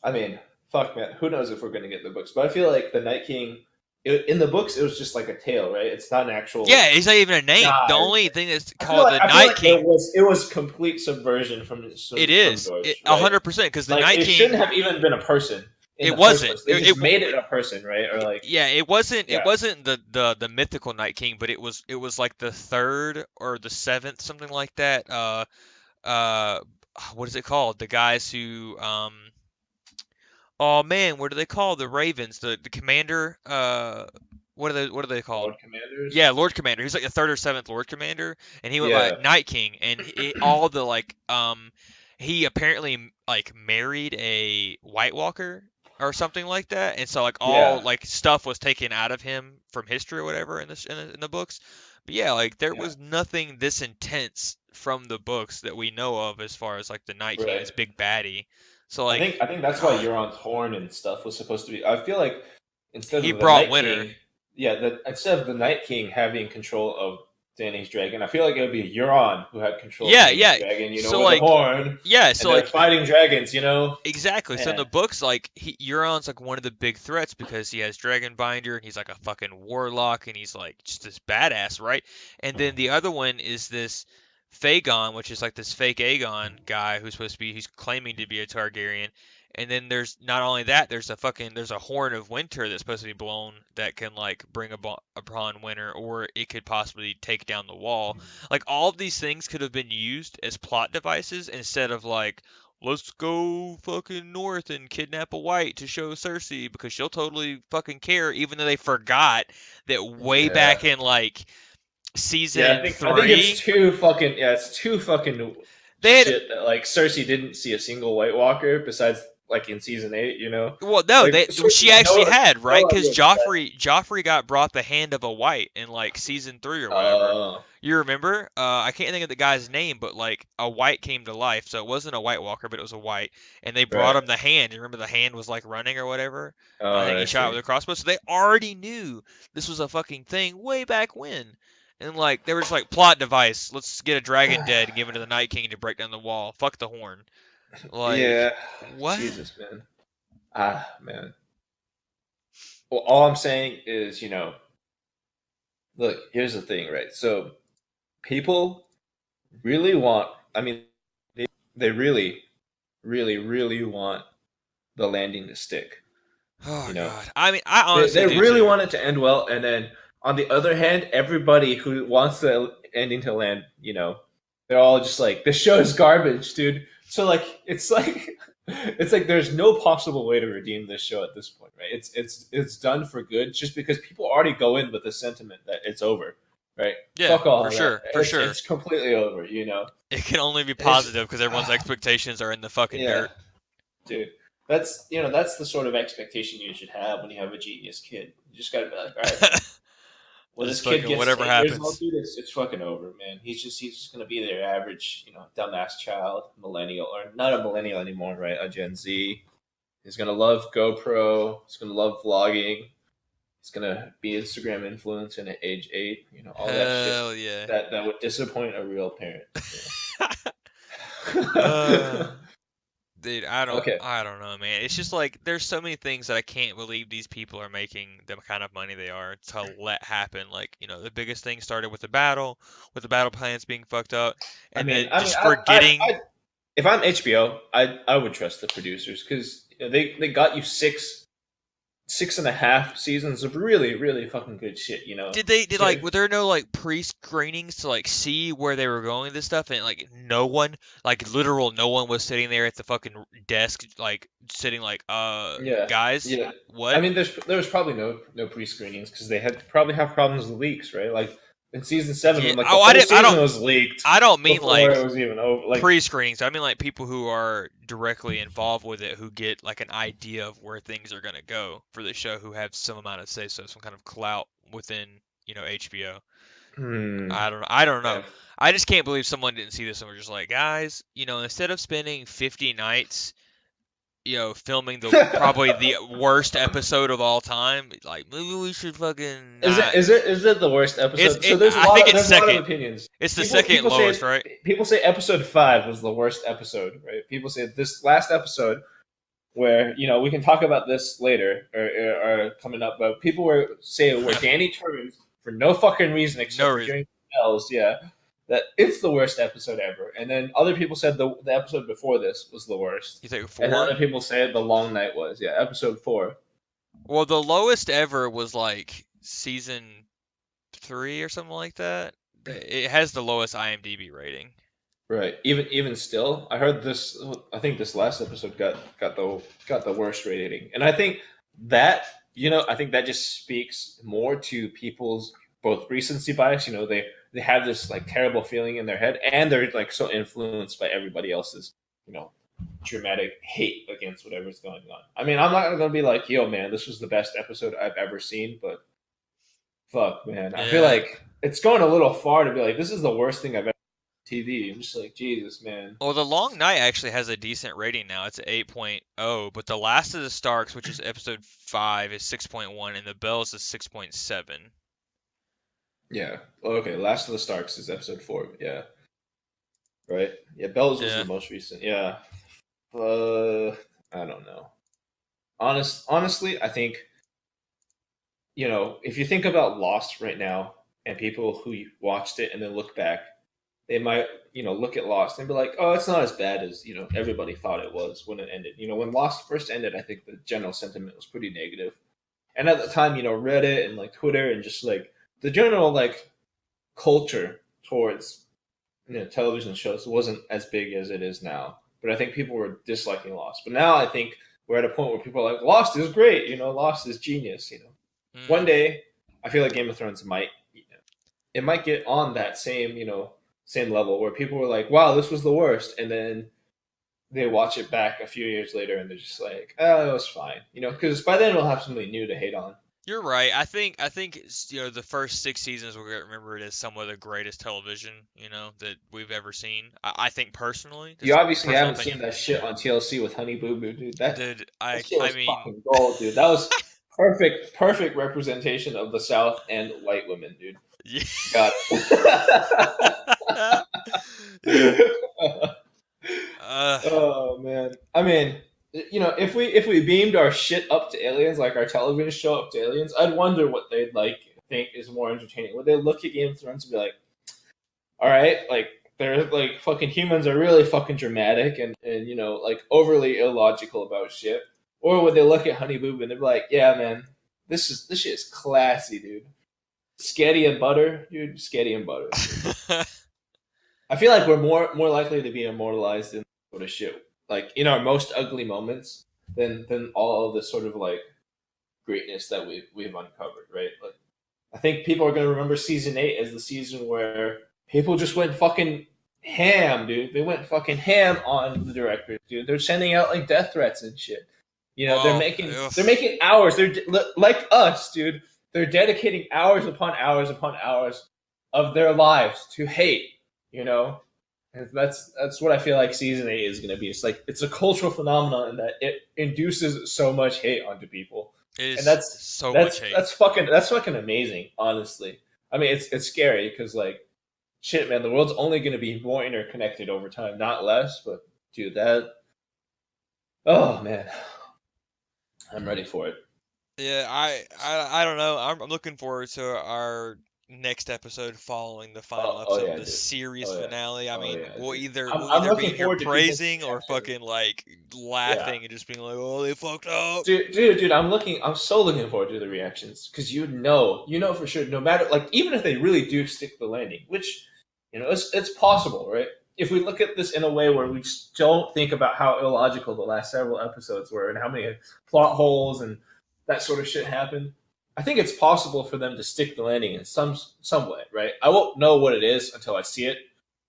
A: I mean, fuck, man. Who knows if we're gonna get the books? But I feel like the Night King, in the books, it was just like a tale, right? It's not an actual
B: Yeah, he's not even a name. The
A: god.
B: only thing that's called the
A: I feel
B: Night
A: like
B: King.
A: it was complete subversion from
B: It
A: from
B: is
A: Deutsch, right?
B: 100% because the
A: Like
B: Night
A: it shouldn't
B: King.
A: have even been a person. in
B: It
A: the first
B: wasn't.
A: place. They just made it a person, right? Or like,
B: Yeah, it wasn't. It
A: yeah,
B: wasn't the mythical Night King, but it was like the third or the seventh, something like that. Uh, what is it called? The guys who oh man, what do they call the Ravens? The commander. What are they called?
A: Lord Commanders.
B: Yeah, Lord Commander. He's like the third or seventh Lord Commander, and he went by
A: Yeah,
B: Night King, and all the like he apparently like married a White Walker or something like that, and so like all
A: yeah,
B: like stuff was taken out of him from history or whatever in the books. But yeah, like there
A: yeah.
B: was nothing this intense from the books that we know of as far as like the Night King,
A: Right.
B: this big baddie. So like,
A: I think that's why Euron's horn and stuff was supposed to be. I feel like instead
B: he
A: of the
B: brought
A: Night
B: winter.
A: King, yeah, instead of the Night King having control of Dany's dragon, I feel like it would be Euron who had control of
B: Yeah,
A: Dany's
B: yeah.
A: dragon.
B: So
A: With a
B: like,
A: horn,
B: yeah,
A: and
B: so
A: they're
B: like
A: fighting dragons.
B: exactly. So in
A: Man,
B: the books, like Euron's like one of the big threats because he has Dragonbinder and he's like a fucking warlock and he's like just this badass, right? And then the other one is this Fagon, which is like this fake Aegon guy who's supposed to be who's claiming to be a Targaryen. And then there's not only that, there's a horn of winter that's supposed to be blown that can like bring upon winter, or it could possibly take down the wall. Like all of these things could have been used as plot devices instead of like let's go fucking north and kidnap a white to show Cersei because she'll totally fucking care, even though they forgot that way
A: yeah,
B: back in like
A: yeah.
B: season
A: I think it's
B: three,
A: too fucking it's too fucking
B: they had.
A: shit that like Cersei didn't see a single White Walker besides like in season 8.
B: Well, no,
A: Like
B: they she
A: Cersei had
B: actually had right
A: no
B: because
A: idea about that.
B: Joffrey got brought the hand of a white in like season three or whatever.
A: Oh,
B: You remember? I can't think of the guy's name, but like a white came to life, so it wasn't a White Walker, but it was a white, and they brought
A: right.
B: him the hand. You remember the hand was like running or whatever? I
A: Oh,
B: think he
A: I
B: shot it
A: see.
B: with a crossbow, so they already knew this was a fucking thing way back when. And like they were just like plot device. Let's get a dragon dead and give it to the Night King to break down the wall. Fuck the horn. Like
A: Yeah,
B: what?
A: Jesus, man. Man. Well, all I'm saying is, look, here's the thing, right? So people really want, I mean, they really, really, really want the landing to stick,
B: Oh
A: you know?
B: God. I mean, I
A: They
B: honestly do
A: really
B: too.
A: want it to end well, and then on the other hand, everybody who wants the ending to land, they're all just like, "This show is garbage, dude." So like, it's like there's no possible way to redeem this show at this point, right? It's done for good, just because people already go in with the sentiment that it's over, right?
B: Yeah,
A: Fuck all
B: for
A: of that.
B: sure, for sure.
A: It's completely over.
B: It can only be
A: And it's
B: positive because everyone's expectations are in the fucking
A: yeah,
B: dirt.
A: dude. That's the sort of expectation you should have when you have a genius kid. You just gotta be like, all right, man. When this
B: Just
A: kid
B: fucking
A: gets to
B: whatever
A: 8 years old,
B: happens.
A: dude, it's fucking over, man. He's just gonna be their average, dumbass child, millennial, or not a millennial anymore, right? A Gen Z. He's gonna love GoPro. He's gonna love vlogging. He's gonna be Instagram influencer at age 8. All that shit
B: Hell yeah.
A: that would disappoint a real parent.
B: uh, dude, I don't,
A: Okay.
B: I don't know, man. It's just like there's so many things that I can't believe these people are making the kind of money they are to let happen. Like, the biggest thing started with the battle plans being fucked up,
A: I
B: and
A: mean,
B: then
A: I mean,
B: just forgetting.
A: if I'm HBO, I would trust the producers because they got you six and a half seasons of really, really fucking good shit.
B: Did
A: So
B: like were there no like pre-screenings to like see where they were going with this stuff and like no one like literal no one was sitting there at the fucking desk like sitting like
A: yeah,
B: guys
A: yeah. I
B: what?
A: mean, there was probably no pre screenings because they had to probably have problems with leaks, right? Like in season 7,
B: Yeah.
A: when like the
B: Oh,
A: whole season was leaked
B: I don't mean
A: before it
B: like
A: was even over. Like,
B: pre-screenings. I mean like people who are directly involved with it who get like an idea of where things are gonna go for the show who have some amount of say so some kind of clout within HBO.
A: hmm,
B: I don't know.
A: man.
B: I just can't believe someone didn't see this and were just like, guys, instead of spending 50 nights, filming the probably the worst episode of all time, like maybe we should fucking
A: Is it
B: not.
A: is it is it the worst episode? So
B: I think it's
A: there's a lot of
B: second.
A: opinions.
B: It's the
A: People
B: second
A: people say
B: lowest, right?
A: people say episode 5 was the worst episode, right? People say this last episode where we can talk about this later or coming up, but people say where Danny turns for no fucking reason
B: No
A: except for
B: reason.
A: hearing bells. Yeah, that it's the worst episode ever. And then other people said the episode before this was the worst.
B: You think
A: And then
B: 4?
A: other people said the long night was. Yeah, episode 4.
B: Well, the lowest ever was like season 3 or something like that. It has the lowest IMDb rating.
A: Right. Even still, I heard this. I think this last episode got the worst rating, and I think that I think that just speaks more to people's both recency bias. They have this like terrible feeling in their head, and they're like so influenced by everybody else's you know dramatic hate against whatever's going on. I mean, I'm not gonna be like, yo, man, this was the best episode I've ever seen, but fuck, man, I feel
B: Yeah.
A: like it's going a little far to be like, this is the worst thing I've ever TV. I'm just like, Jesus, man.
B: Well, the Long Night actually has a decent rating now. It's an 8.0, but The Last of the Starks, which is episode 5, is 6.1, and The Bells is 6.7.
A: Yeah. Okay. Last of the Starks is episode 4. Yeah. Right. Yeah. Bells was the
B: Yeah.
A: most recent. Yeah. I don't know. Honestly, I think if you think about Lost right now and people who watched it and then look back, they might look at Lost and be like, oh, it's not as bad as everybody thought it was when it ended. When Lost first ended, I think the general sentiment was pretty negative. And at the time, Reddit and like Twitter and just like the general like culture towards television shows wasn't as big as it is now. But I think people were disliking Lost. But now I think we're at a point where people are like, Lost is great. Lost is genius. One
B: Mm.
A: day, I feel like Game of Thrones might it might get on that same level where people were like, wow, this was the worst, and then they watch it back a few years later and they're just like, oh, it was fine, because by then we'll have something new to hate on.
B: You're right. I think the first 6 seasons we're gonna remember it as some of the greatest television that we've ever seen. I think personally,
A: You
B: just
A: obviously
B: personal
A: haven't
B: opinion.
A: seen that shit on TLC with Honey Boo Boo, dude.
B: Dude,
A: That
B: I
A: shit
B: I
A: was
B: mean,
A: fucking gold, dude. That was perfect representation of the South and white women, dude.
B: yeah.
A: Got it.
B: Yeah. Uh,
A: Oh man. I mean, if we beamed our shit up to aliens, like our television show up to aliens, I'd wonder what they'd like think is more entertaining. Would they look at Game of Thrones and be like, all right, like they're like fucking humans are really fucking dramatic and like overly illogical about shit? Or would they look at Honey Boo Boo and they'd be like, yeah, man, this shit is classy, dude. Sketty and butter, dude. Sketty and butter. I feel like we're more likely to be immortalized in sort of shit, like in our most ugly moments, than all of the sort of like greatness that we've uncovered, right? Like, I think people are gonna remember season 8 as the season where people just went fucking ham, dude. They went fucking ham on the directors, dude. They're sending out like death threats and shit. They're
B: well,
A: making hours. They're like us, dude. They're dedicating hours upon hours upon hours of their lives to hate. You know, and that's what I feel like season 8 is going to be. It's like it's a cultural phenomenon in that it induces so much hate onto people,
B: it
A: and
B: is
A: that's
B: so much
A: that's
B: hate.
A: that's fucking amazing. Honestly, I mean it's scary because like shit, man, the world's only going to be more interconnected over time, not less. But dude, oh man, I'm ready for it.
B: Yeah, I don't know. I'm looking forward to our next episode following the final
A: Oh
B: episode of
A: yeah,
B: the
A: dude.
B: series
A: Oh yeah.
B: finale. I
A: Oh
B: mean,
A: yeah,
B: we'll
A: dude.
B: either
A: I'm,
B: we'll
A: I'm
B: either be
A: looking
B: here
A: forward to people's
B: praising or
A: reaction.
B: fucking like
A: Yeah.
B: laughing and just being like, "Oh, they fucked up."
A: Dude, I'm so looking forward to the reactions because you know for sure, no matter like even if they really do stick the landing, which it's possible, right? If we look at this in a way where we just don't think about how illogical the last several episodes were and how many plot holes and that sort of shit happened, I think it's possible for them to stick the landing in some way, right? I won't know what it is until I see it,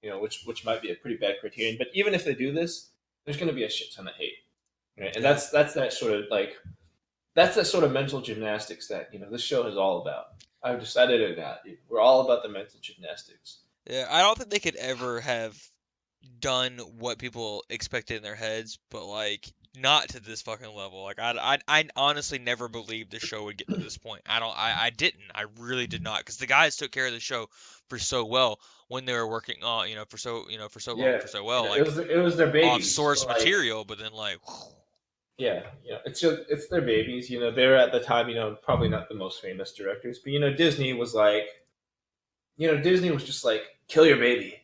A: which might be a pretty bad criterion. But even if they do this, there's going to be a shit ton of hate, right? And
B: Yeah.
A: that's that sort of like that's that sort of mental gymnastics that this show is all about. I've decided it not. Dude. We're all about the mental gymnastics.
B: Yeah, I don't think they could ever have done what people expected in their heads, but like not to this fucking level. Like I honestly never believed the show would get to this point. I didn't. I really did not, because the guys took care of the show for so well when they were working on for so long
A: Yeah,
B: and for so well,
A: it
B: like
A: was their
B: off
A: babies. So
B: source
A: like,
B: material, but then like
A: yeah, it's their babies. They're at the time, probably not the most famous directors, but Disney was like, Disney was just like kill your baby.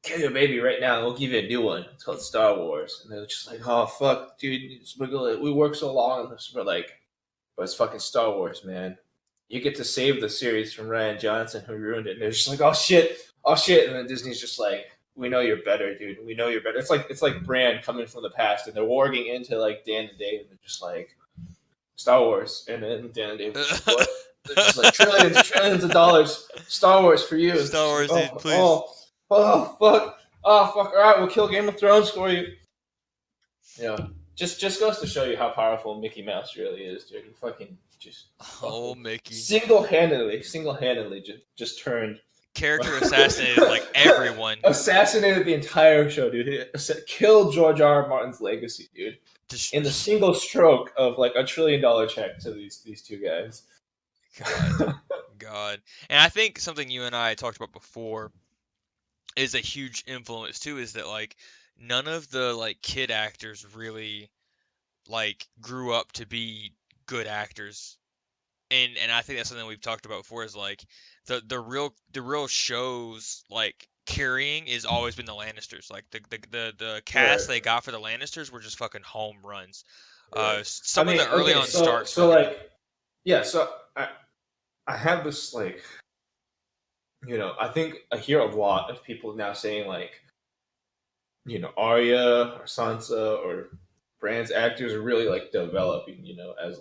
A: Kill your baby right now, and we'll give you a new one. It's called Star Wars. And they're just like, oh, fuck, dude. We worked so long on this. We're like, but it's fucking Star Wars, man. You get to save the series from Ryan Johnson, who ruined it. And they're just like, oh, shit. Oh, shit. And then Disney's just like, we know you're better, dude. We know you're better. It's like Brand coming from the past, and they're warging into, like, Dan and Dave, and they're just like, Star Wars. And then Dan and Dave are just like, what? They're just like, trillions of dollars. Star Wars for you.
B: Star Wars,
A: like,
B: dude, please.
A: Oh, fuck. Oh, fuck. All right, we'll kill Game of Thrones for you. Just goes to show you how powerful Mickey Mouse really is, dude. He fucking
B: Mickey.
A: Single-handedly just turned.
B: Character assassinated, like, everyone.
A: Assassinated the entire show, dude. He killed George R. R. Martin's legacy, dude. In the single stroke of, like, $1 trillion check to these two guys.
B: God. And I think something you and I talked about before is a huge influence too, is that like none of the like kid actors really like grew up to be good actors. And I think that's something we've talked about before, is like the real shows like carrying is always been the Lannisters. Like the cast they got for the Lannisters were just fucking home runs. Some of the early on Starks.
A: So like, yeah. So I have this like, I think I hear a lot of people now saying like, Arya or Sansa or Bran's actors are really like developing, as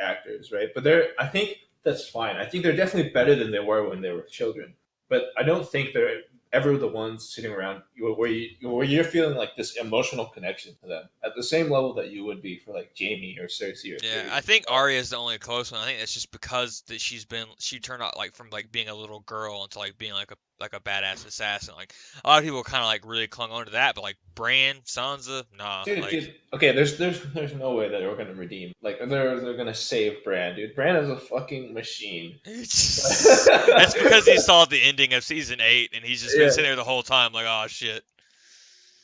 A: actors, right? But I think that's fine. I think they're definitely better than they were when they were children. But I don't think they're ever the ones sitting around where you're feeling like this emotional connection to them at the same level that you would be for like Jamie or Cersei or
B: Yeah,
A: Tyrion.
B: I think Arya is the only close one. I think that's just because that she turned out like from like being a little girl into like being like a badass assassin. Like a lot of people kind of like really clung on to that, but like Bran, Sansa, nah.
A: Dude, okay, there's no way that we're gonna redeem. Like they're gonna save Bran, dude. Bran is a fucking machine.
B: That's because he saw the ending of season 8 and he's just been sitting there the whole time like, oh shit.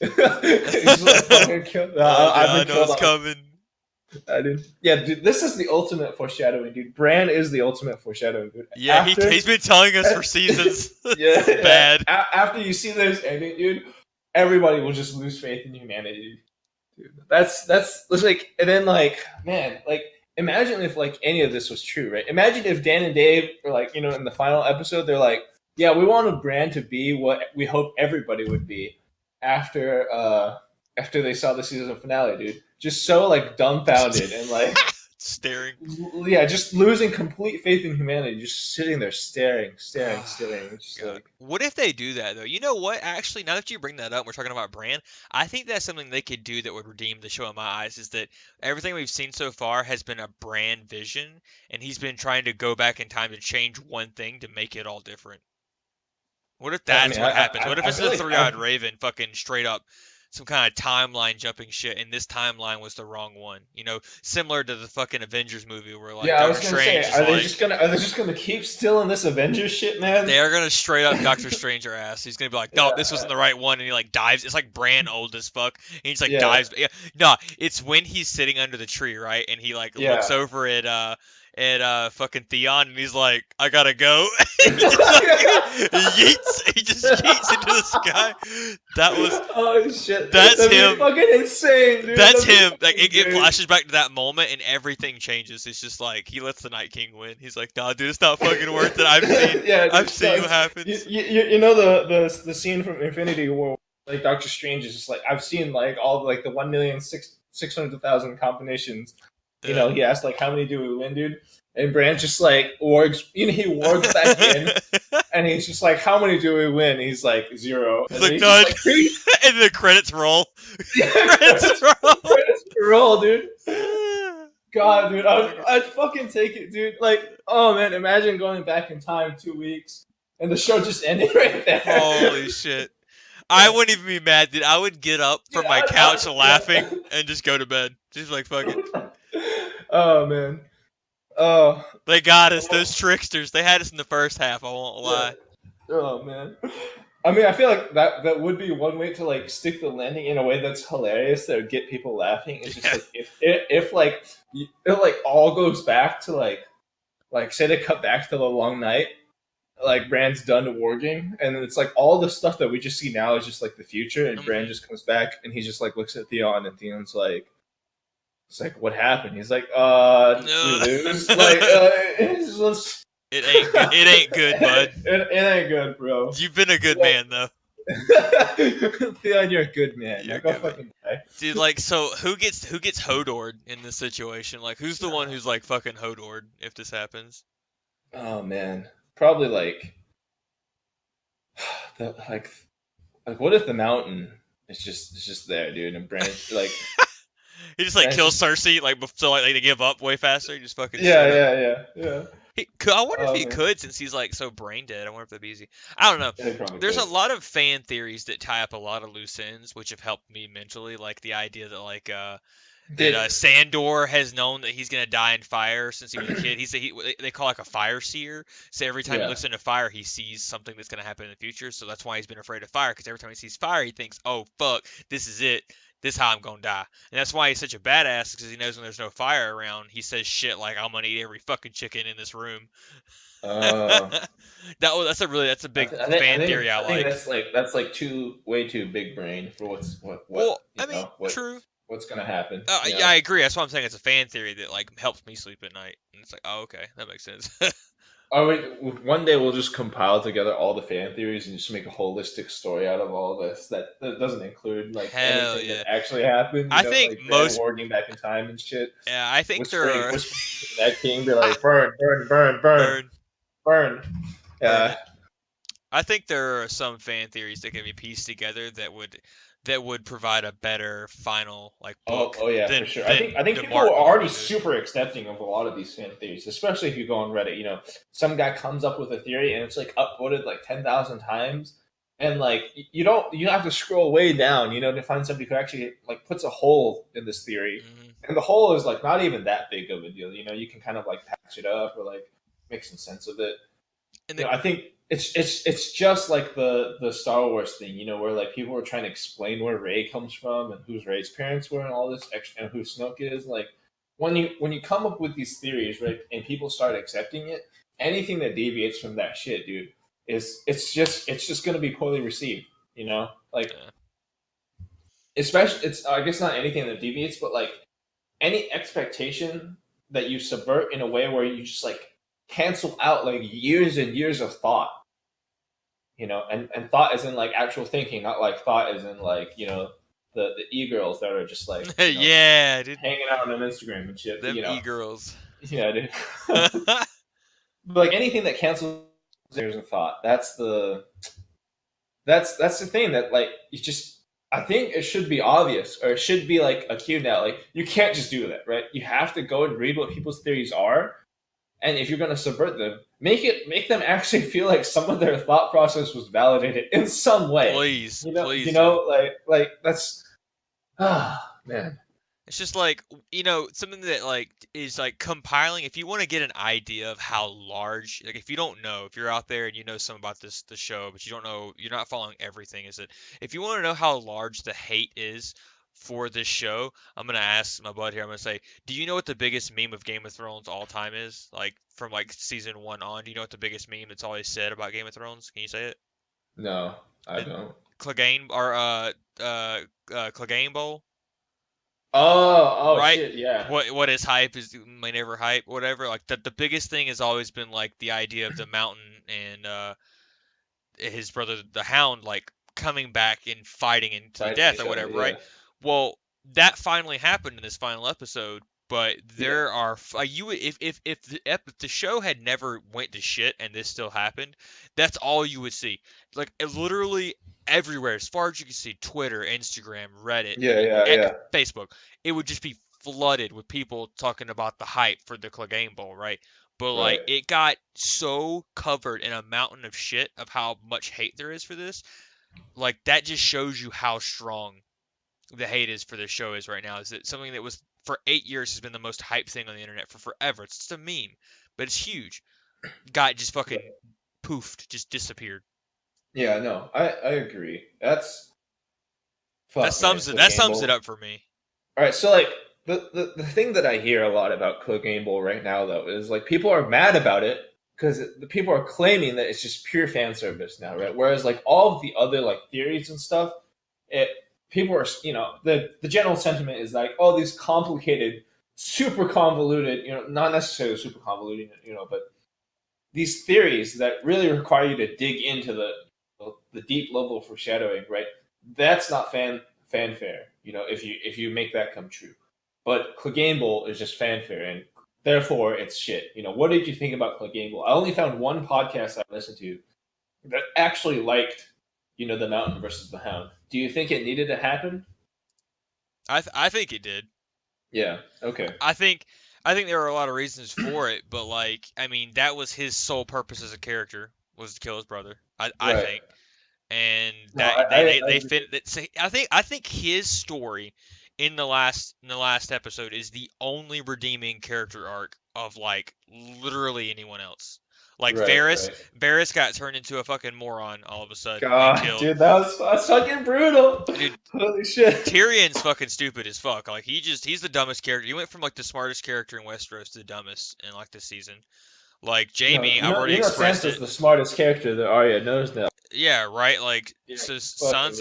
A: He's like, fucking killed.
B: I know it's coming.
A: I did. Yeah, dude, this is the ultimate foreshadowing, dude. Bran is the ultimate foreshadowing, dude.
B: Yeah, he's been telling us for seasons.
A: Yeah,
B: bad.
A: After you see this ending, dude, everybody will just lose faith in humanity. Dude, that's like, and then like, man, like, imagine if like any of this was true, right? Imagine if Dan and Dave were like, in the final episode, they're like, yeah, we wanted Bran to be what we hope everybody would be after they saw the season finale, dude. Just so like dumbfounded and like
B: staring.
A: Yeah, just losing complete faith in humanity, just sitting there staring. It's just like,
B: what if they do that though? You know what? Actually, now that you bring that up, we're talking about Bran. I think that's something they could do that would redeem the show in my eyes. Is that everything we've seen so far has been a Bran vision, and he's been trying to go back in time to change one thing to make it all different. What if that's what happens? What if it's a three-eyed raven, fucking straight up? Some kind of timeline jumping shit, and this timeline was the wrong one. Similar to the fucking Avengers movie where like
A: I was
B: Doctor
A: gonna
B: Strange
A: say, are they just gonna keep stealing this Avengers shit, man?
B: They are gonna straight up Doctor Strange her ass. He's gonna be like, no, this wasn't the right one, and he like dives. It's like Bran old as fuck, and he's like dives. Yeah, no, it's when he's sitting under the tree, right, and he like looks over at fucking Theon, and he's like, I gotta go. He just yeets into the sky. That was
A: oh shit.
B: That's him.
A: Fucking insane, dude.
B: That's him. Like it flashes back to that moment, and everything changes. It's just like he lets the Night King win. He's like, nah, dude, it's not fucking worth it. I've seen what happens.
A: You know the scene from Infinity War, like Doctor Strange is just like, I've seen like all like the 1,600,000 combinations. He asked like, how many do we win, dude? And Bran's just like wargs. He wargs back in, and he's just like, how many do we win? He's like 0.
B: He's like, none. And the credits roll.
A: Credits roll, dude. God, dude, I'd fucking take it, dude. Like, oh man, imagine going back in time 2 weeks and the show just ended right there.
B: Holy shit. I wouldn't even be mad, dude. I would get up from my couch laughing and just go to bed. Just like, fuck it.
A: Oh, man. Oh.
B: They got us, those tricksters. They had us in the first half, I won't lie.
A: Oh, man. I mean, I feel like that would be one way to, like, stick the landing in a way that's hilarious that would get people laughing. It's just, like, if like, it, like, all goes back to, like, say they cut back to the long night, like Brand's done warging, and it's like all the stuff that we just see now is just like the future, and Brand
B: Hmm.
A: just comes back and he just like looks at Theon, and Theon's like, it's like, what happened? He's like, we lose. Like, it's just
B: It ain't good. It ain't good, bud.
A: it ain't good, bro.
B: You've been a good
A: Like,
B: man though.
A: Theon, you're a good man.
B: You're
A: Now
B: a
A: go
B: good man.
A: fucking die.
B: Dude, like, so who gets Hodored in this situation? Like, who's the one who's like fucking Hodored if this happens?
A: Oh man, probably like what if the mountain is just there, dude, and Brand's like
B: He just like
A: Brand's
B: kills
A: just
B: Cersei, like so like they give up way faster. He just fucking
A: yeah,
B: straight up.
A: yeah.
B: I wonder if
A: Oh
B: he
A: man,
B: could, since he's like so brain dead. I wonder if that'd be easy. I don't know.
A: yeah, they probably
B: There's a
A: could.
B: lot of fan theories that tie up a lot of loose ends, which have helped me mentally. Like the idea that that
A: Did
B: Sandor has known that he's gonna die in fire since he was a kid. They call like a fire seer. So every time he
A: yeah.
B: looks into fire, he sees something that's gonna happen in the future. So that's why he's been afraid of fire. Because every time he sees fire, he thinks, "Oh fuck, this is it. This is how I'm gonna die." And that's why he's such a badass. Because he knows when there's no fire around, he says shit like, "I'm gonna eat every fucking chicken in this room."
A: Uh,
B: That's a big
A: I
B: fan
A: think
B: theory I
A: I think
B: like.
A: that's like too way too big brain for what
B: Well, I mean, true.
A: what's gonna happen.
B: Yeah, I agree. That's why I'm saying it's a fan theory that like helps me sleep at night. And it's like, oh, okay, that makes sense.
A: Oh, one day we'll just compile together all the fan theories and just make a holistic story out of all this that doesn't include like
B: Hell
A: anything that
B: yeah.
A: actually happened.
B: I think
A: Like Bran
B: most.
A: warging back in time and shit,
B: Yeah, I think there are.
A: whispering to the Mad King, be like, burn, burn, burn, burn,
B: Burn,
A: burn.
B: burn
A: Yeah.
B: it. I think there are some fan theories that can be pieced together that would provide a better final like book
A: Oh yeah, for
B: than
A: sure. I think
B: the
A: people are
B: Martin
A: already
B: Martin movie.
A: super accepting of a lot of these fan theories, especially if you go on Reddit. Some guy comes up with a theory and it's like upvoted like 10,000 times, and like you have to scroll way down, to find somebody who actually like puts a hole in this theory,
B: Hmm.
A: and the hole is like not even that big of a deal. You can kind of like patch it up or like make some sense of it.
B: And the
A: I think it's just like the Star Wars thing, where like people were trying to explain where Rey comes from and whose Rey's parents were and all this extra, and who Snoke is. Like when you come up with these theories, right, and people start accepting it, anything that deviates from that shit, dude, it's just gonna be poorly received. Like
B: yeah.
A: especially it's I guess not anything that deviates, but like any expectation that you subvert in a way where you just like cancel out like years and years of thought, and thought is in like actual thinking, not like thought is in like the e-girls that are just like
B: Yeah, dude.
A: hanging out on Instagram and shit.
B: Them e-girls.
A: Yeah, dude. But like anything that cancels years of thought, that's the thing that like you just. I think it should be obvious, or it should be like a cue now. Like you can't just do that, right? You have to go and read what people's theories are, and if you're going to subvert them, make them actually feel like some of their thought process was validated in some way.
B: Please, please do.
A: Like that's man.
B: It's just like, something that like is like compiling. If you want to get an idea of how large, like if you don't know, if you're out there and you know some about the show, but you don't know, you're not following everything, is it? If you want to know how large the hate is for this show, I'm gonna ask my bud here. I'm gonna say, do you know what the biggest meme of Game of Thrones all time is? Like from like season one on, do you know what the biggest meme that's always said about Game of Thrones? Can you say it?
A: No, I
B: The
A: don't.
B: Clegane or Clegane Bowl?
A: Oh
B: Right?
A: shit, yeah.
B: What is hype is may never hype, whatever. Like the biggest thing has always been like the idea of the mountain and his brother the Hound like coming back and fighting into the
A: Fighting
B: death
A: each
B: or
A: other,
B: whatever,
A: yeah.
B: right? Well, that finally happened in this final episode, but
A: Yeah.
B: there are you if the show had never went to shit and this still happened, that's all you would see. Like literally everywhere, as far as you can see, Twitter, Instagram, Reddit,
A: Yeah, yeah, yeah.
B: Facebook, it would just be flooded with people talking about the hype for the Clegane Bowl, right? But like
A: Right.
B: it got so covered in a mountain of shit of how much hate there is for this. Like that just shows you how strong the hate is for this show is right now. Is that something that was for 8 years has been the most hype thing on the internet for forever? It's just a meme, but it's huge. Got just fucking poofed, just disappeared.
A: Yeah, no, I agree. That's
B: That
A: fuck, man.
B: sums it.
A: Click
B: That
A: Game
B: sums it
A: Bowl.
B: up for me.
A: All right, so like the thing that I hear a lot about Click Game Bowl right now though is like people are mad about it because the people are claiming that it's just pure fan service now, right? Whereas like all of the other like theories and stuff, it people are the general sentiment is like, oh, these complicated, super convoluted, not necessarily super convoluted, but these theories that really require you to dig into the deep level of foreshadowing, right? That's not fanfare, if you make that come true. But Clegane is just fanfare, and therefore it's shit. What did you think about Clegane? I only found one podcast I listened to that actually liked, the Mountain versus the Hound. Do you think it needed to happen?
B: I think it did.
A: Yeah. Okay.
B: I think I think there are a lot of reasons for it, but like I mean that was his sole purpose as a character was to kill his brother. I
A: Right.
B: think, and
A: No,
B: that
A: I
B: they
A: agree.
B: fit that. I think his story in the last episode is the only redeeming character arc of like literally anyone else. Like
A: Right.
B: Varys,
A: Right.
B: Varys got turned into a fucking moron all of a sudden and
A: God,
B: killed.
A: dude, that's fucking brutal.
B: Dude,
A: Holy shit.
B: Tyrion's fucking stupid as fuck. Like he's the dumbest character. He went from like the smartest character in Westeros to the dumbest in like this season. Like
A: No,
B: Jamie, I've already expressed
A: Sansa's
B: it.
A: the smartest character that Arya knows now.
B: Yeah, right. Like
A: Yeah,
B: so
A: fucking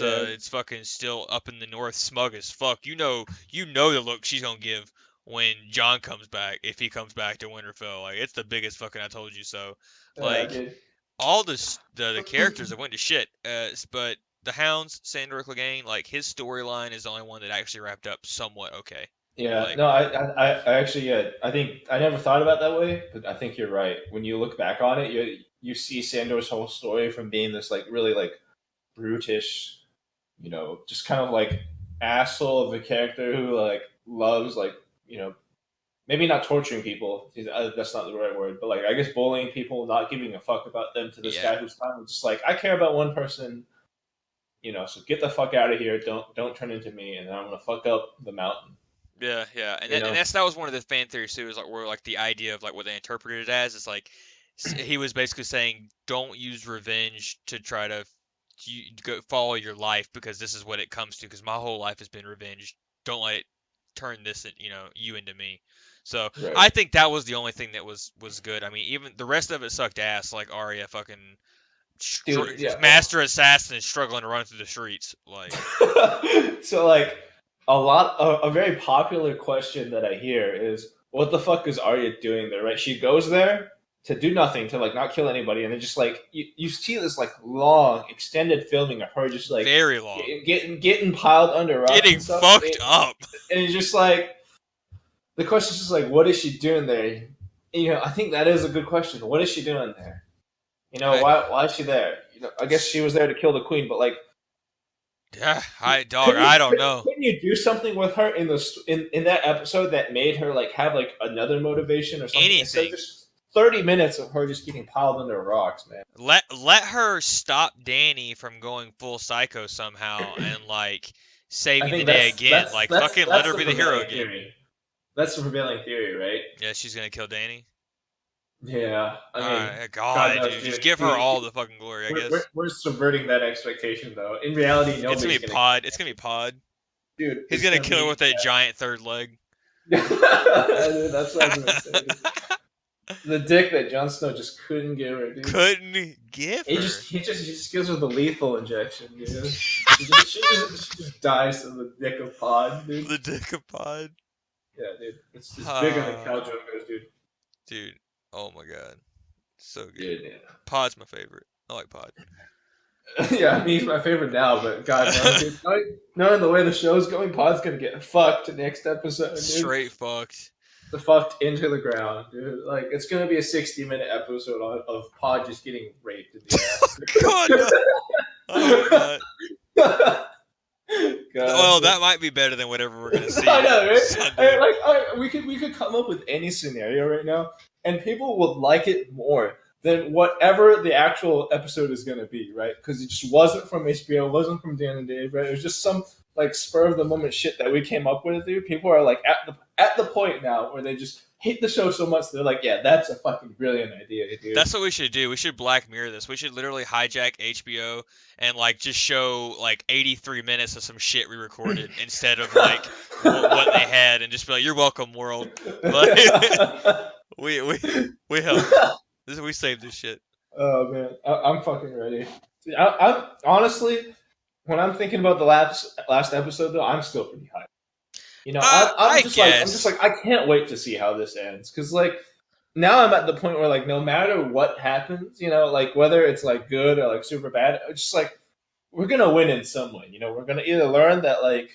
B: Sansa,
A: yeah.
B: it's fucking still up in the north, smug as fuck. You know the look she's gonna give when Jon comes back, if he comes back to Winterfell. Like it's the biggest fucking I told you so. Like
A: Dude.
B: all the characters that went to shit. But the Hounds, Sandor Clegane, like his storyline is the only one that actually wrapped up somewhat okay.
A: Yeah,
B: Like
A: no, I actually, yeah, I think I never thought about it that way, but I think you're right. When you look back on it, you see Sandor's whole story from being this like really like brutish, just kind of like asshole of a character who like loves like maybe not torturing people. That's not the right word, but like I guess bullying people, not giving a fuck about them. To this
B: yeah,
A: guy who's kind of just like, I care about one person, so get the fuck out of here. Don't turn into me, and I'm gonna fuck up the mountain.
B: yeah, and
A: You know,
B: that was one of the fan theories too. Is like where like the idea of like what they interpreted it as is like he was basically saying don't use revenge to try to go follow your life because this is what it comes to. Because my whole life has been revenge. Don't let it turn this you into me. So
A: right,
B: I think that was the only thing that was good. I mean, even the rest of it sucked ass. Like Arya fucking
A: dude. Yeah.
B: master assassin is struggling to run through the streets. Like
A: So like a very popular question that I hear is, what the fuck is Arya doing there? Right, she goes there to do nothing, to like not kill anybody, and then just like you see this like long extended filming of her just like
B: very long,
A: getting piled under rocks
B: getting
A: and stuff,
B: fucked up.
A: and it's just like the question is just like, what is she doing there? I think that is a good question. What is she doing there?
B: I
A: Why is she there? I guess she was there to kill the queen, but like,
B: Yeah, I don't know.
A: couldn't you do something with her in that episode that made her like have like another motivation or something instead of
B: Anything.
A: just 30 minutes of her just getting piled under rocks, man?
B: Let her stop Danny from going full psycho somehow and like
A: I
B: saving the
A: think
B: day
A: that's
B: again.
A: that's
B: Like
A: that's
B: fucking let
A: that's
B: her
A: the
B: be the hero
A: prevailing
B: again.
A: theory. That's the prevailing theory, right?
B: Yeah, she's gonna kill Danny.
A: Yeah, I mean,
B: Alright,
A: God
B: God,
A: knows,
B: dude, just
A: dude.
B: give her
A: Dude,
B: all the fucking glory, I guess.
A: we're subverting that expectation, though. In reality,
B: It's gonna
A: nobody's
B: be
A: gonna.
B: Pod. It's gonna be Pod.
A: Dude,
B: He's
A: it's
B: gonna
A: gonna
B: kill her
A: be.
B: with that giant third leg.
A: Yeah. Dude, that's what I was gonna say. The dick that Jon Snow just couldn't give her, dude.
B: Couldn't give her.
A: He just gives her the lethal injection, dude. She just dies to the dick of Pod, dude.
B: The dick of Pod.
A: Yeah, dude. It's bigger than
B: Ah,
A: Cal Jokers, dude.
B: dude. Oh my God. So good.
A: Dude, yeah.
B: Pod's my favorite. I like Pod.
A: Yeah, I mean, he's my favorite now, but God knows, dude. Knowing the way the show's going, Pod's gonna get fucked next episode, dude.
B: Straight fucked.
A: The fucked into the ground, dude. Like, it's gonna be a 60-minute episode of Pod just getting raped in
B: God, no. I hope not.
A: the ass. God,
B: Well,
A: dude.
B: that might be better than whatever we're gonna see
A: I know, right?
B: Sunday.
A: We could come up with any scenario right now, and people would like it more than whatever the actual episode is going to be, right? Because it just wasn't from HBO, it wasn't from Dan and Dave, right? It was just some like spur of the moment shit that we came up with, dude. People are like at the point now where they just hate the show so much they're like, yeah, that's a fucking brilliant idea, dude.
B: That's what we should do. We should Black Mirror this. We should literally hijack HBO and like just show like 83 minutes of some shit we recorded instead of like what they had, and just be like, "You're welcome, world." But we helped. We saved this shit.
A: Oh man, I'm fucking ready. I'm honestly, when I'm thinking about the last episode though, I'm still pretty high.
B: I
A: I'm just
B: guess.
A: like I can't wait to see how this ends because like now I'm at the point where like no matter what happens, like whether it's like good or like super bad, it's just like we're gonna win in some way. We're gonna either learn that like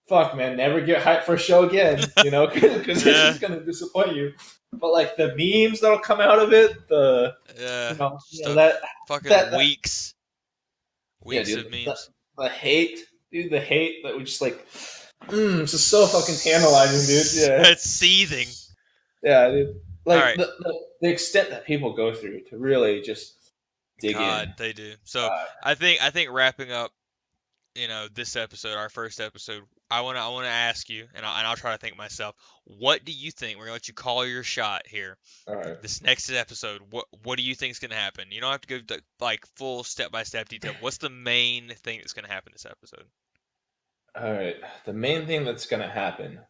A: fuck man, never get hyped for a show again, because it's
B: Yeah,
A: just gonna disappoint you. But like the memes that'll come out of it, the
B: yeah. Just a
A: that
B: fucking
A: that
B: weeks,
A: yeah,
B: weeks of
A: dude,
B: memes.
A: the hate, dude, the hate that we just like, it's just so fucking tantalizing, dude. Yeah,
B: It's seething.
A: yeah, dude.
B: All
A: Like
B: right.
A: the extent that people go through to really just dig in.
B: God, they do. So
A: Uh,
B: I think wrapping up, this episode, our first episode, I wanna ask you, and I'll try to think myself. What do you think? We're gonna let you call your shot here.
A: all right,
B: This next episode, what do you think is gonna happen? You don't have to go like full step by step detail. What's the main thing that's gonna happen this episode?
A: all right. The main thing that's gonna happen,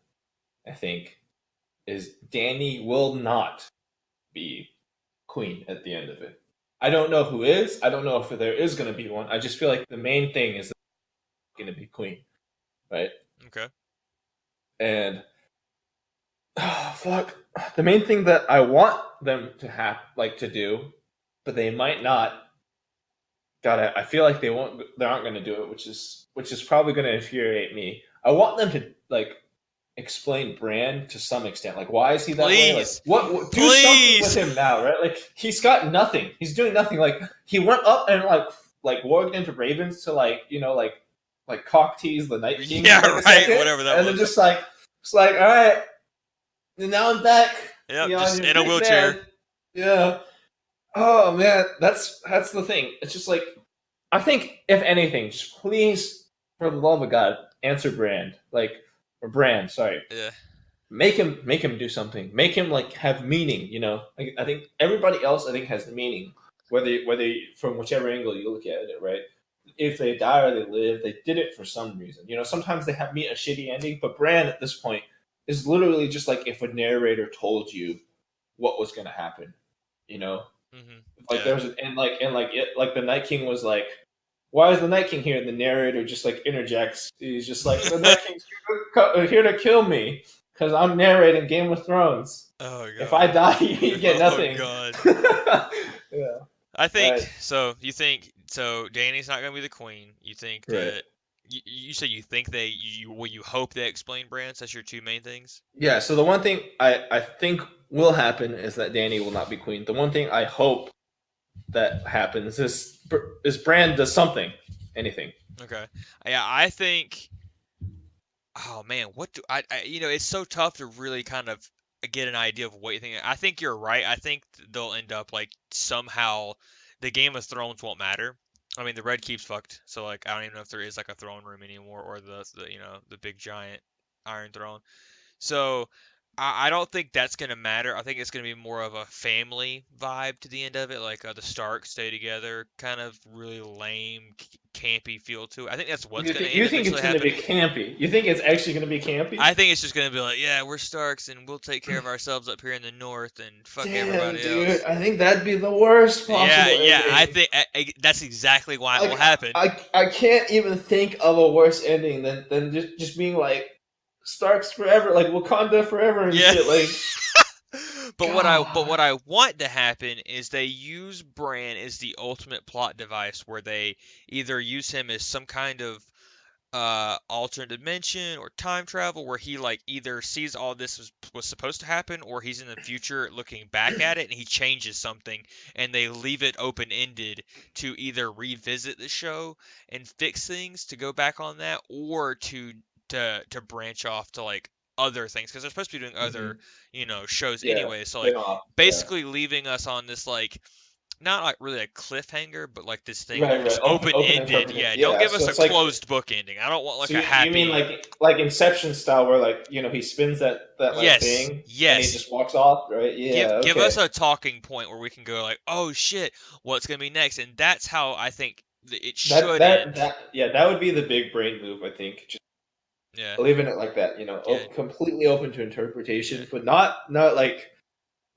A: I think, is Danny will not be queen at the end of it. I don't know who is. I don't know if there is going to be one. I just feel like the main thing is going to be queen, right?
B: Okay.
A: And fuck, the main thing that I want them to have, like to do, but they might not. God, I feel like they won't. They aren't going to do it, which is probably going to infuriate me. I want them to like explain Brand to some extent. Like, why is he that way? Like,
B: Please,
A: do something with
B: please.
A: him now, right? Like, he's got nothing. He's doing nothing. Like, he went up and like warged into Ravens to like cock tease the Night King for
B: Yeah,
A: like a
B: right.
A: second,
B: Whatever that
A: and then
B: was.
A: just like it's like, all right, and now I'm back.
B: Yep,
A: On
B: just
A: your
B: in a
A: big
B: wheelchair.
A: man. Yeah. Oh man, that's the thing. It's just like I think if anything, just please, for the love of God, answer Brand. Like or Brand, sorry,
B: Yeah.
A: make him do something, make him like have meaning, like, I think everybody else I think has meaning, whether from whichever angle you look at it, right? If they die or they live, they did it for some reason. Sometimes they have meet a shitty ending, but Bran at this point is literally just like if a narrator told you what was going to happen, you know like
B: Yeah.
A: there was like the Night King was like, why is the Night King here? And the narrator just like interjects. He's just like, the Night King's here to kill me because I'm narrating Game of Thrones.
B: Oh
A: If I
B: god.
A: die, you get
B: Oh
A: nothing.
B: god.
A: Yeah.
B: I think
A: Right.
B: so. You think so? Danny's not gonna be the queen. You think
A: Right.
B: that you say you think you hope they explain Brands. That's your two main things.
A: Yeah. So the one thing I think will happen is that Danny will not be queen. The one thing I hope that happens is Bran does something, anything.
B: Okay. Yeah, I think. Oh man, what do it's so tough to really kind of get an idea of what you think. I think you're right. I think they'll end up like somehow the Game of Thrones won't matter. I mean, the Red Keep's fucked, so like I don't even know if there is like a throne room anymore or the big giant Iron Throne. So I don't think that's gonna matter. I think it's gonna be more of a family vibe to the end of it, like the Starks stay together, kind of really lame, campy feel to it. I think that's what's
A: You
B: gonna
A: think
B: end
A: you
B: up
A: think it's
B: eventually
A: going to be
B: happening.
A: campy? You think it's actually going to be campy?
B: I think it's just gonna be like, yeah, we're Starks and we'll take care of ourselves up here in the north and fuck
A: Damn,
B: everybody
A: dude,
B: else.
A: I think that'd be the worst
B: Yeah,
A: possible
B: yeah, I
A: ending.
B: think that's exactly why it will
A: Like,
B: happen.
A: I can't even think of a worse ending than just being like Starks forever, like Wakanda forever and
B: Yeah.
A: shit. Like,
B: But what
A: God,
B: I want to happen is they use Bran as the ultimate plot device where they either use him as some kind of alternate dimension or time travel where he like either sees all this was supposed to happen or he's in the future looking back at it and he changes something and they leave it open ended to either revisit the show and fix things to go back on that or to branch off to like other things because they're supposed to be doing other
A: hmm
B: shows
A: yeah,
B: anyway, so like
A: spin off, yeah,
B: basically leaving us on this like not like really a cliffhanger, but like this thing
A: right,
B: just
A: right,
B: open
A: open
B: ended.
A: interpretation,
B: Yeah, don't
A: yeah.
B: give
A: So
B: us a
A: it's like,
B: closed book ending. I don't want like
A: so
B: a
A: you mean
B: happy.
A: like Inception style, where like he spins that like
B: Yes,
A: thing and he
B: yes.
A: just walks off, right?
B: Give
A: Yeah,
B: give us
A: okay.
B: a talking point where we can go like, oh shit, what's gonna be next? And that's how I think it
A: That
B: should
A: that
B: end.
A: that yeah, that would be the big brain move, I think. Just
B: Yeah,
A: leaving it like that,
B: yeah,
A: completely open to
B: yeah.
A: interpretation, but not like,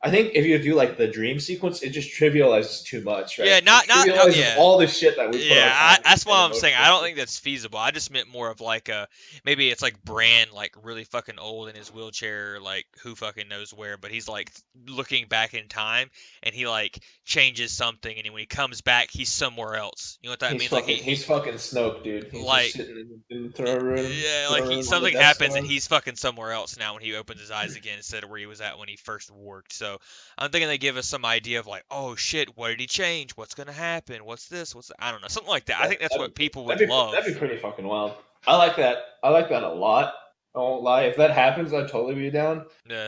A: I think if you do like the dream sequence, it just trivializes too much, right?
B: Yeah,
A: It
B: not
A: trivializes
B: yeah.
A: all the shit that we put our
B: Yeah,
A: time
B: that's
A: and
B: why I'm
A: emotion
B: saying I don't
A: into.
B: think that's feasible. I just meant more of like a maybe it's like Bran like really fucking old in his wheelchair, like who fucking knows where, but he's like looking back in time and he like changes something and when he comes back he's somewhere else. You know what that means? Like
A: He's fucking Snoke, dude. He's just
B: like
A: sitting in the
B: yeah, like
A: throne room on the
B: something
A: Death
B: happens and
A: Star.
B: he's fucking somewhere else now when he opens his eyes again instead of where he was at when he first worked. So I'm thinking they give us some idea of like, oh shit, what did he change? What's gonna happen? What's this? I don't know, something like that. I think that's what people would
A: That'd
B: love.
A: be pretty fucking wild. I like that. I like that a lot. I won't lie. If that happens, I'd totally be down.
B: Yeah.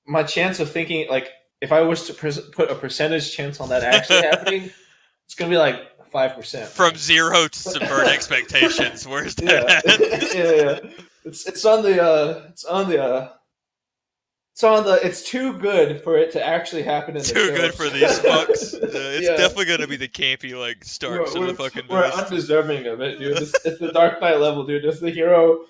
A: My chance of thinking like if I was to put a percentage chance on that actually happening, it's gonna be like 5%,
B: From
A: man.
B: zero to subvert expectations. Where's that
A: Yeah,
B: at?
A: yeah. It's on the it's too good for it to actually happen in the
B: Too good
A: shows.
B: for these fucks. It's
A: Yeah,
B: definitely gonna be the campy like start
A: we're,
B: to the
A: we're
B: fucking
A: we're
B: boost.
A: undeserving of it, dude. It's the Dark Knight level, dude. It's the hero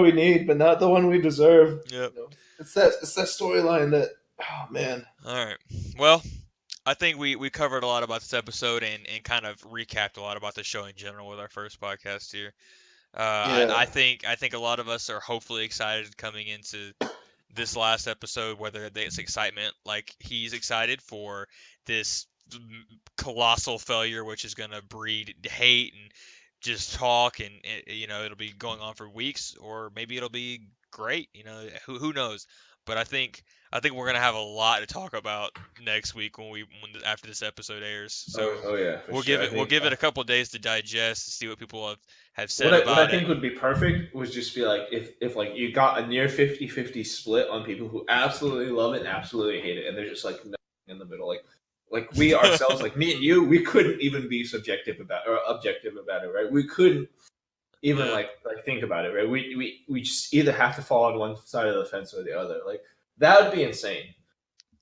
A: we need, but not the one we deserve.
B: Yep.
A: You know, it's that storyline that oh man.
B: All right. Well, I think we covered a lot about this episode and kind of recapped a lot about the show in general with our first podcast here.
A: Yeah,
B: I think a lot of us are hopefully excited coming into this last episode, whether it's excitement like he's excited for this colossal failure, which is going to breed hate and just talk, and you know it'll be going on for weeks, or maybe it'll be great. You know, who knows? But I think we're gonna have a lot to talk about next week when after this episode airs. So
A: oh yeah, for sure. I
B: we'll
A: think
B: give it a couple days to digest to see what people have said
A: what I
B: about it.
A: think would be perfect was just be like if like you got a near 50-50 split on people who absolutely love it and absolutely hate it, and they're just like nothing in the middle, like we ourselves, like me and you, we couldn't even be subjective about or objective about it, right? We couldn't even
B: Yeah,
A: like think about it, right? We just either have to fall on one side of the fence or the other. Like that would be insane.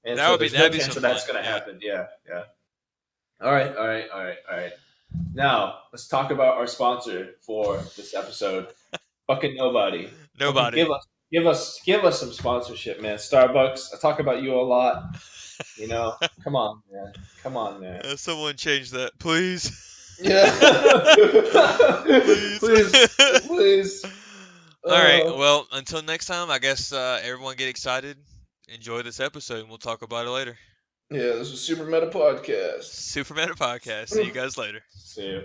A: And so there's no
B: that'd be
A: chance
B: some
A: that
B: fun.
A: that's gonna
B: Yeah.
A: happen. Yeah, yeah. All right. Now let's talk about our sponsor for this episode. Fucking nobody. Fucking
B: Nobody.
A: give us some sponsorship, man. Starbucks. I talk about you a lot. You know, come on, man. Come on, man.
B: Someone change that, please.
A: Yeah.
B: Please.
A: Please, please.
B: All right. Well, until next time, I guess everyone get excited. Enjoy this episode, and we'll talk about it later.
A: Yeah, this is Super Meta Podcast.
B: SuperMetaPodcast. See you guys later.
A: See you.